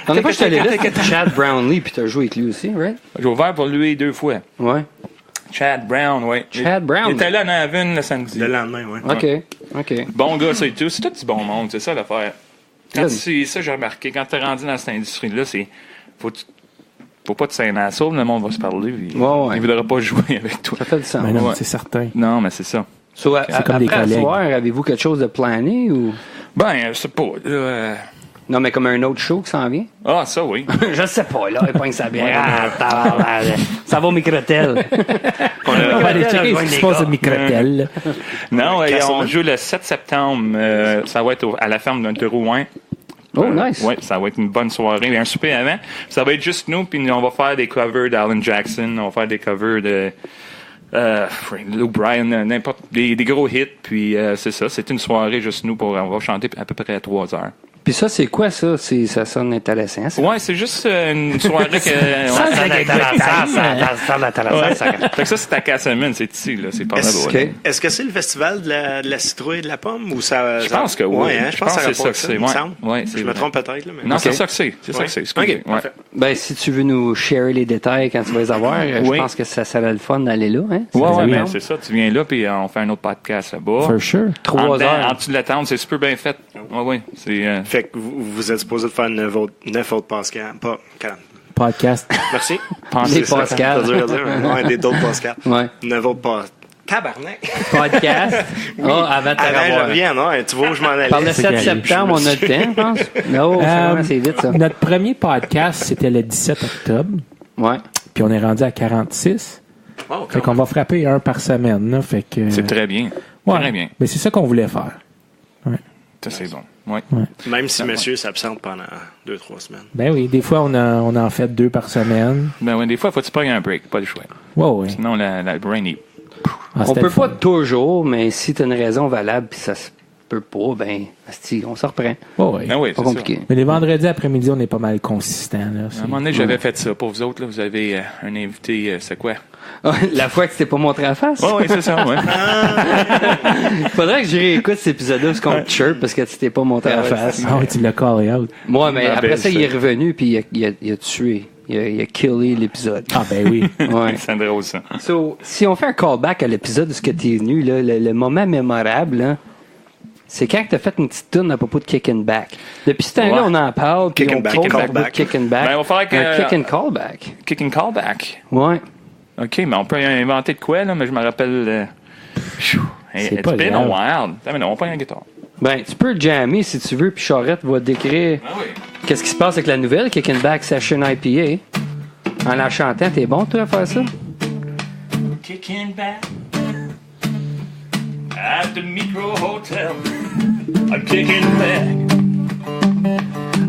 On n'est pas juste allé là, Chad Brownlee, puis t'as joué avec lui aussi, right? J'ai ouvert pour lui 2 fois. Ouais. Chad Brown, ouais. Chad Brown. Il était là à Navin le samedi. Le lendemain, ouais. OK. Bon gars, ça et tout. C'est tout du bon monde, c'est ça l'affaire. Ça, j'ai remarqué, quand t'es rendu dans cette industrie-là, faut pas te saigner à sauve, le monde va se parler. Il voudra pas jouer avec toi. Ça fait du sens. Mais non, c'est certain. Non, mais c'est ça. So, c'est comme des collègues. Après soir, avez-vous quelque chose de plané ou? Ben, je sais pas. Non, mais comme un autre show qui s'en vient? Ah, ça, oui. Je sais pas, là. Il pogne sa bière. Ça va au microtel. On va aller checker ce qui se passe au microtel. Non, on joue le 7 septembre. Ça va être à la ferme d'un Rouen. Oh, nice. Oui, ça va être une bonne soirée. Un souper avant. Ça va être juste nous, puis on va faire des covers d'Alan Jackson. On va faire des covers de Lou Bryan, n'importe des gros hits. Puis c'est ça, c'est une soirée juste nous. On va chanter à peu près à 3 heures. Puis ça, c'est quoi ça? Ça sonne intéressant. Ça. Ouais, c'est juste une soirée que... Ça sonne intéressant. Fait que ça, c'est à Casselman, c'est ici, là. C'est pas mal. Est-ce que c'est le festival de la citrouille et de la pomme? Ou ça, je pense que oui. Ouais, je pense que c'est ça que c'est. Ouais, je me trompe peut-être. Là, mais... Non, c'est ça que c'est. C'est ça que c'est. OK, parfait. Ben, si tu veux nous share les détails quand tu vas les avoir, je pense que ça serait le fun d'aller là. Hein? Ouais, mais c'est ça. Tu viens là, puis on fait un autre podcast là-bas. For sure. 3 heures. En dessous de la tente, c'est super bien fait. Oui. Fait que vous êtes supposé de faire 9 autres podcast. Merci. Des podcasts. Des d'autres podcasts. Ouais. 9 autres podcasts. Tabarnak! Podcast. Avant de te je revoir. reviens, non? Tu vois où je m'en allais. Par le 7 septembre, on a le temps, je pense. Non, c'est vite, ça. Notre premier podcast, c'était le 17 octobre. Ouais. Puis on est rendu à 46. Wow, fait qu'on va frapper un par semaine. Là, fait que, c'est très bien. Ouais, très bien. Mais c'est ça qu'on voulait faire. Ouais. Ça, c'est bon. Ouais. Même si monsieur s'absente pendant 2-3 semaines. Ben oui, des fois, on en fait 2 par semaine. Ben oui, des fois, il faut que tu prennes un break. Pas le choix. Ouais. Sinon, la brain est... On peut pas toujours, mais si tu as une raison valable puis ça se peut pas, ben, on s'en reprend. Ouais. Ben oui, pas compliqué. Ça. Mais les vendredis après-midi, on est pas mal consistant. Là, à un moment donné, j'avais fait ça. Pour vous autres, là, vous avez un invité, c'est quoi? La fois que tu t'es pas montré en face? Oui, c'est ça, ouais. Faudrait que je réécoute cet épisode-là parce qu'on te chirp parce que tu t'es pas montré en face. Ah oui, tu l'as callé out. Moi, mais après ça, il est revenu puis il a tué. Il a killé l'épisode. Ah ben oui. Ouais. C'est drôle, ça. So, si on fait un callback à l'épisode de ce que t'es venu, là, le moment mémorable, là, c'est quand tu as fait une petite tourne à propos de Kick and Back. Depuis ce temps-là, on en parle. Kick puis and on back, pose callback. à propos de Kick and Back. Ben, il va falloir que... Un Kick and Callback. Kick and callback. Ouais. OK, mais on peut inventer de quoi, là, mais je me rappelle... C'est pas been grave. wild. Mais non, on prend une guitare. Ben, tu peux jammer si tu veux, puis Charette va décrire qu'est-ce qui se passe avec la nouvelle Kick and Back Session IPA. En la chantant, t'es bon, toi, à faire ça? Kicking back at the Micro Hotel. I'm kicking back.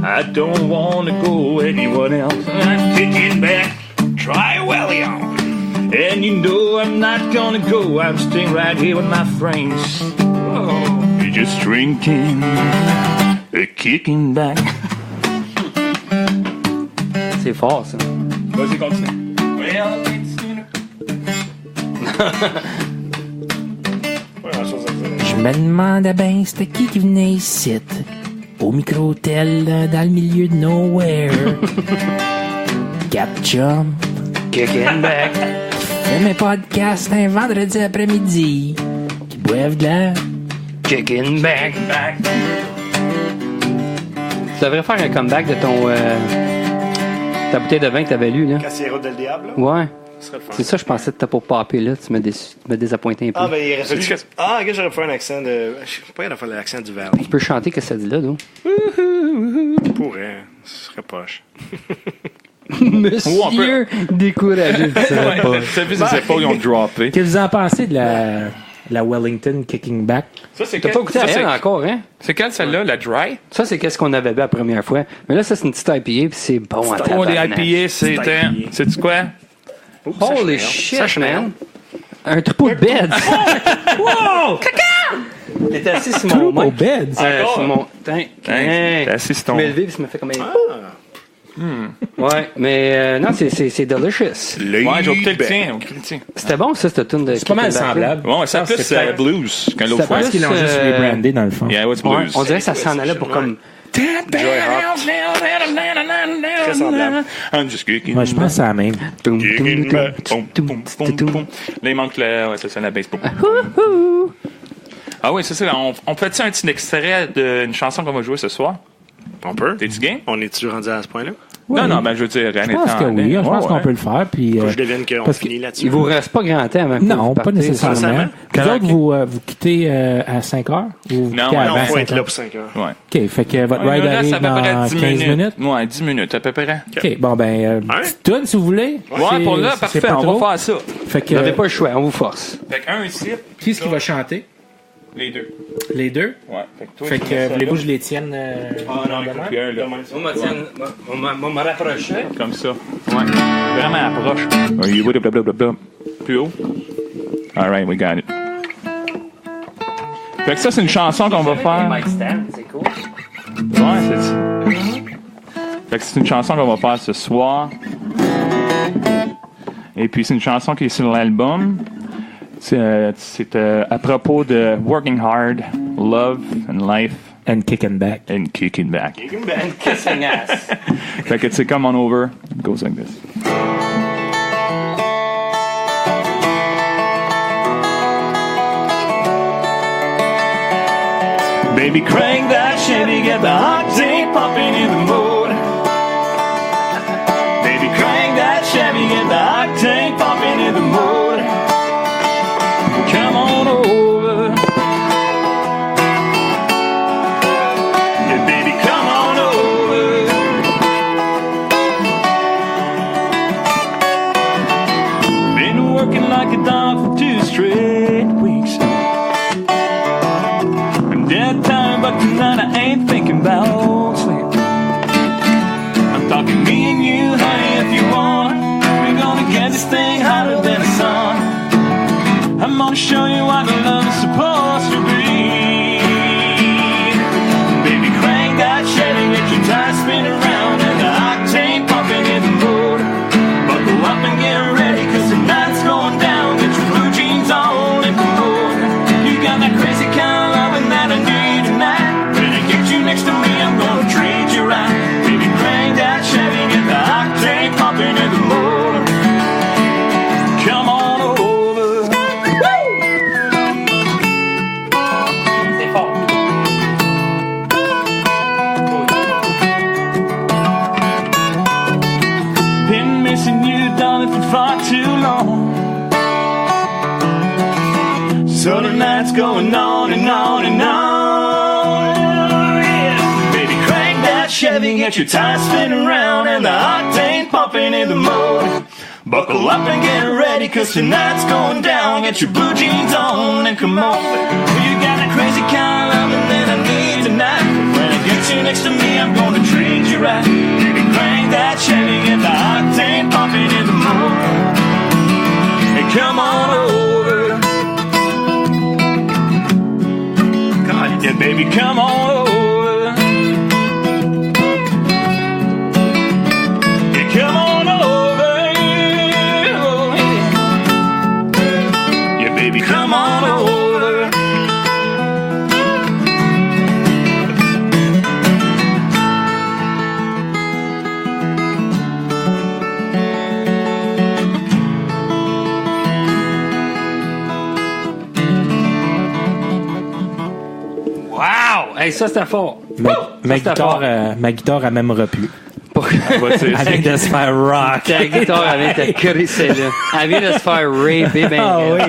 I don't want to go anyone else. I'm kicking back. Try Welly on. And you know I'm not gonna go. I'm staying right here with my friends. Oh, we're just drinking, kicking back. C'est fort, ça. Vas-y, continue. Well, Je me demandais bien c'était qui venait ici. Au micro-hôtel, dans le milieu de nowhere. Quatre chums. Kick and Back. Fait mes podcasts un vendredi après-midi. Qui boivent de la... Kick and Back. Tu devrais faire un comeback de ton... ta bouteille de vin que t'avais lu, là. Cassiero del Diable, là? Ouais. Ce serait le fun. C'est ça, je pensais que t'as pas popé, là. Tu m'as désappointé un peu. Ah, ben, il reste juste... Ah, ok, j'aurais fait un accent de... Je sais pas, il a fait l'accent du Valley. Tu peux chanter que ça dit là, donc. Je pourrais. Ce serait poche. Monsieur découragé. T'as vu ses épaules, ils ont droppé. Qu'est-ce que vous en pensez de la Wellington Kicking Back? Ça, c'est T'as pas goûté à elle encore, hein? C'est quelle, celle-là, la dry? Ça, c'est qu'est-ce qu'on avait bu la première fois. Mais là, ça, c'est une petite IPA, puis c'est bon à Oh, les tabarnak. IPA, c'était... Sais-tu quoi? Holy shit, man! Un troupeau de beds! Wow! Il était assis sur mon Au mic. bed. Sur mon... T'es assis sur ton... Je m'ai levé, puis ça m'a fait comme un... Ouais, mais non, c'est delicious. Ouais, j'ai opté le tien. C'était bon, ça, cette tune de... C'est pas mal semblable. Bon, ça plus c'est blues qu'un l'autre Ça fois. Je pense qu'ils l'ont juste rebrandé dans le fond. Yeah, what's Ouais, blues? on dirait que ça s'en allait pour comme... Très semblable. I'm just kicking. Moi, je pense que c'est la même. Kicking back. Boum, boum, boum, boum. Là, il manque la... Ouais, ça, c'est la bass. Boum. Ah oui, c'est ça. On fait-tu un petit extrait d'une chanson qu'on va jouer ce soir? On peut. T'es-tu game? On est-tu rendu à ce point-là? Ouais. Non, ben je veux dire, rien Je pense que oui. Je pense qu'on peut le faire. Puis, Faut que je devienne qu'on parce que finit là-dessus. Il vous reste pas grand temps avant que non, vous pas partiez. nécessairement. Vous autres, vous quittez à 5 heures? Ou vous Non, quittez ouais, avant On faut 5 être là heures? pour 5 heures. Ouais. OK, fait que votre Ouais, ride là, arrive c'est à peu près dans 10 15 minutes? Ouais, 10 minutes à peu près. OK, bon, ben, petite toune, si vous voulez. Ouais, pour là, parfait, on va faire ça. Fait Vous n'avez que, pas le choix, on vous force. Fait qu'un ici, qui est-ce qui va chanter? les deux. Les deux? Ouais. Toi, Fait tu mets que, ça voulez-vous que là. je les tienne Ah non, écoute, puis un, là. On m'a rapproché. Comme ça. Ouais. Vraiment approche. Plus haut. All right, we got it. Fait que ça, c'est une chanson qu'on va faire. Mic stand, c'est cool. Ouais, c'est ça. Fait que c'est une chanson qu'on va faire ce soir. Et puis c'est une chanson qui est sur l'album. C'est à propos de Working Hard, Love and Life. And Kicking Back. And Kicking Back. Kicking back. And kissing ass. Fait que c'est Come On Over. It goes like this. Baby, crank that Chevy, get the octane pumping in the motor. Baby, crank that Chevy, get the octane pumping in the motor. Come on over. Yeah, baby, come on over. Been working like a dog for 2 straight weeks. Dead time, but tonight I ain't thinking about sleep. I'm talking me and you, honey, if you want. We're gonna get this thing hotter than the sun. I'm gonna show you what the love is supposed to be. Baby, crank that Chevy, get your tires spin around and the octane pumping in the motor. Buckle up and get ready, cause tonight's going down. Get your blue jeans on and come over. You got that crazy kind of loving that I need tonight. When I get you next to me, I'm gonna treat you right. Baby, crank that Chevy, get the octane pumping in the motor. Come on over. Woo! C'est fort. Been missing you, darling, for far too long. So tonight's going on and on and on. Yeah. Baby, crank that Chevy, get your tires spinning around and the octane pumping in the motor. Buckle up and get ready, cause tonight's going down. Get your blue jeans on and come on. You got that crazy kind of loving that I need tonight. When I get you next to me, I'm gonna treat you right. Baby, crank that Chevy, get the octane pumping in the motor. Hey, come on over. Yeah, baby, come on over. Yeah, come on over. Yeah, baby, come on over. Wow! Hey, ça, c'était fort. Ma guitare, elle m'aimera plus. Elle vient de se faire rock. Ta guitare, elle vient de crisser, là. Elle vient de se faire raper, ben. Ah oui.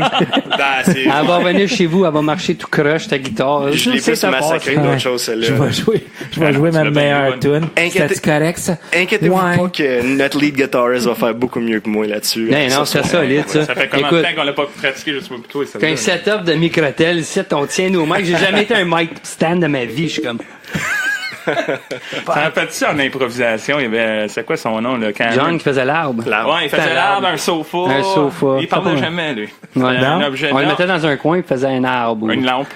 Elle va revenir chez vous, elle va marcher tout croche, ta guitare. Je l'ai plus massacré d'autres choses, celle-là. Je vais jouer ma meilleure tune. C'est correct, ça? Inquiétez-vous pas que notre lead guitariste va faire beaucoup mieux que moi là-dessus. Non, c'est solide, ça. Ça fait combien de temps qu'on l'a pas pratiqué, je sais pas plutôt. T'as un setup de microtel, ici, on tient nos mics. J'ai jamais été un mic stand de ma vie, je suis comme... Ça m'a fait ça en improvisation. Il y avait, c'est quoi son nom, là? John qui faisait l'arbre. Ouais, il faisait l'arbre, un sofa. Un sofa. Il parlait jamais, lui. Ouais. Un objet. On le mettait dans un coin et faisait un arbre. Une lampe.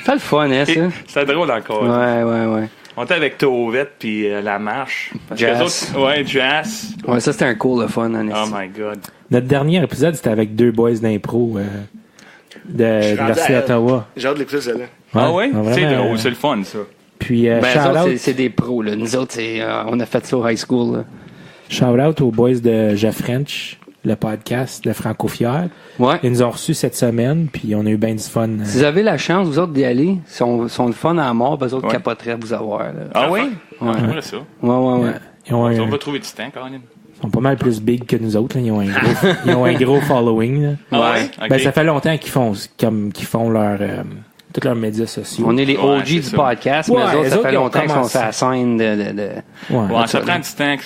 C'est le fun, hein, ça? C'était drôle encore. Ouais. On était avec Tauvette puis La Marche. Jazz. Jazz. Ouais, ça, c'était un cool, le fun, honnêtement. Oh my God. Notre dernier épisode, c'était avec 2 boys d'impro de l'Université d'Ottawa. J'ai hâte de l'écouter, celle-là. Ah oui? Vraiment, C'est drôle, c'est le fun, ça. Puis, c'est des pros, là. Nous autres, on a fait ça au high school, là. Shout-out aux boys de Je French, le podcast de Franco Fier. Ouais. Ils nous ont reçus cette semaine, puis on a eu bien du fun. Si vous avez la chance, vous autres, d'y aller, ils sont le fun à mort, vous autres capoteraient à vous avoir, là. Ah oui? Ouais. J'aimerais ça. Ouais. On va trouver du temps, Caroline. Ils sont pas mal plus big que nous autres, là. Ils ont un gros following, là. Ouais. Ben, Okay. ça fait longtemps qu'ils font leur... tous leurs médias sociaux. On est les OG du ça. podcast, mais Ouais, eux autres, les ça autres, fait ils ont longtemps qu'ils sont commencé. sur la scène de... Ouais, ça prend du temps.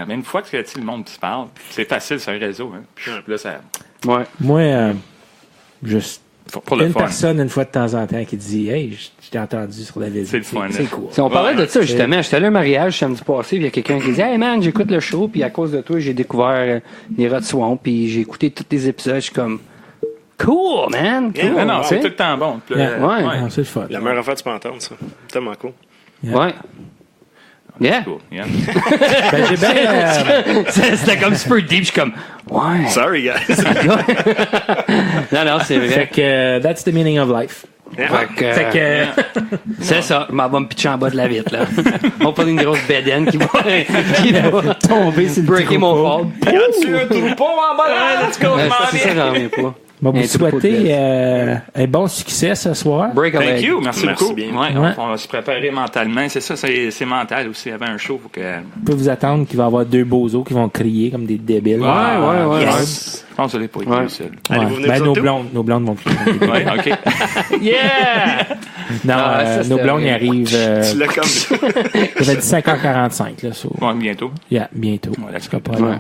Mais une fois que le monde se parle, c'est facile sur un réseau. Hein. Puis là, ça. Ouais. Moi, juste Pour le une fun. personne, une fois de temps en temps, qui dit « Hey, je t'ai entendu sur la vidéo. » C'est le fun, C'est là. cool. Si on parlait de ça, justement, j'étais allé à un mariage samedi passé, puis il y a quelqu'un qui dit « Hey man, j'écoute le show, puis à cause de toi, j'ai découvert les Rod Swamp, puis j'ai écouté tous les épisodes, je suis comme... Cool, man! Cool, Non, tu c'est sais. tout le temps bon. Puis là, Ouais. Non, c'est le fun. La meilleure affaire, tu peux entendre ça. Tellement cool. Ouais. Yeah. Cool. Yeah. Ben, j'ai bien... C'était comme super deep. Je suis comme, ouais. Sorry, guys. Non, c'est vrai. Fait que that's the meaning of life. Fait que... C'est ça. Je m'en vais me pitcher en bas de la vitre, là. On prend une grosse bédaine qui va tomber sur le breaker mon fall. Tu un troupeau en bas là? Let's go, C'est ça, j'en reviens pas. Bon, vous Un tout pot de souhaitez glace. un bon succès ce soir. Break a Thank leg. you, merci beaucoup. bien. Ouais, Ouais. on va se préparer mentalement. C'est ça, c'est mental aussi. Avant un show, faut que. Vous pouvez vous attendre qu'il va y avoir deux bozos qui vont crier comme des débiles. Ouais. Yes. Je pense que je l'ai pas été Ouais. seul. Allez-vous venir Ben, vous autres tout? nos blondes vont crier. Ouais, ok. Yeah! Non, Ah, ça, nos c'était blondes vrai. ils arrivent. Tu l'as comme Il avait dit 5h45, là. So, Ouais, bientôt. yeah, bientôt. Ouais, Ce sera pas long. Ouais.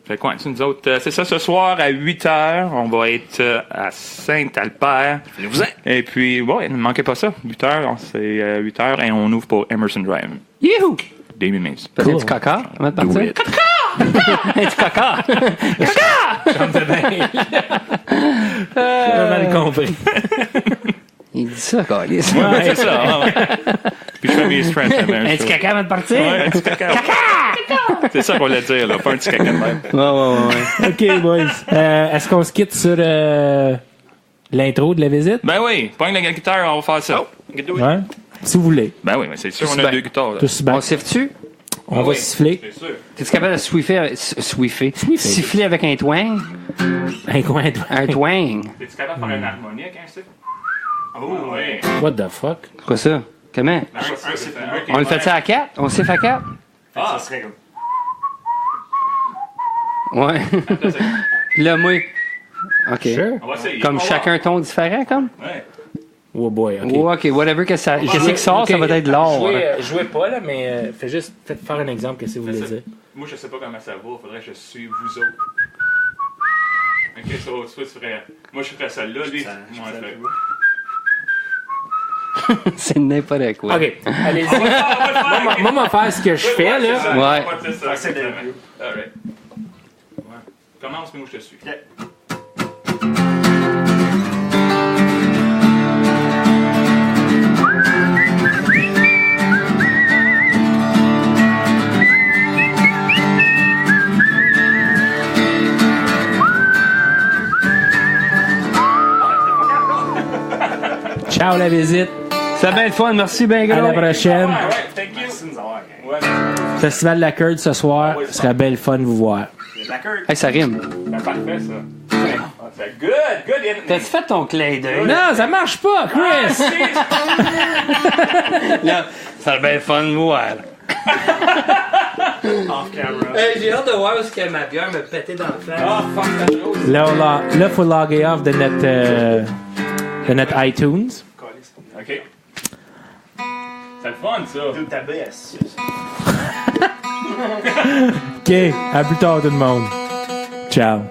Fait quoi, nous autres, c'est ça, ce soir à 8h, on va être à Saint-Alpert. Venez-vous-en. Et puis, ouais, ne manquez pas ça. 8h, c'est 8h et on ouvre pour Emerson Drive. Youhou! Damien Mays. T'as du caca avant de Do partir? it. Un petit caca! J'ai mal compris. Il dit ça, câlisse. Ouais, c'est ça. Ouais. Puis je fais mes strengths. Un petit caca avant de partir? Ouais, un petit caca. C'est ça qu'on voulait dire, là. Pas un petit caca de même. Ouais. OK, boys. Est-ce qu'on se quitte sur l'intro de la visite? Ben oui, pogne la guitare, on va faire ça. Ouais. Si vous voulez. Ben oui, mais c'est sûr, on a Ben, deux guitares. Là. Tous bien. On siffle-tu? On va siffler. C'est sûr. T'es-tu capable de siffler avec un twang? Un coin de... Un twang. T'es-tu capable de faire une harmonique, hein, c'est? Oh, oui. What the fuck? C'est quoi ça? Comment? On le fait ça à 4? On siffle à 4? Ça serait comme. Ouais. Là, moi. OK. Sure. On va essayer. Comme On va chacun un ton différent, comme? voir. Ouais. Oh boy, OK. Ouais, OK, whatever que ça. Qu'est-ce qui sort, ça va être l'or. Jouez pas, là, mais faites faire un exemple, qu'est-ce que vous voulez dire. Moi, je sais pas comment ça va. Faudrait que je suive vous autres. Ok, ça va. Tu ferais. Moi, je ferais celle-là, lui. Moi, je ferais. C'est n'importe quoi. OK, allez-y. Moi, on va faire ce que je fais, là. Ouais. C'est ça. c'est bien. Alright. Ouais. Commence, mais moi, je te suis. Ciao, la visite. C'est bien le fun, merci bien À la gros. prochaine. Alright, thank you. Ouais. Festival de la Curd ce soir. Ce serait belle fun de vous voir. Hey, ça rime. C'est parfait, ça. Ah, c'est good, good. T'as-tu fait ton clin d'œil? Non, ça marche pas, Chris! Là, ça va bien le fun de voir. Off camera. J'ai hâte de voir où est-ce que ma bière me pétait dans le face. Ah, fuck la chose. Là, faut loguer off de notre iTunes. Ok. C'est le fun, ça. Tout tabé à 6. OK, à plus tard tout le monde. Ciao.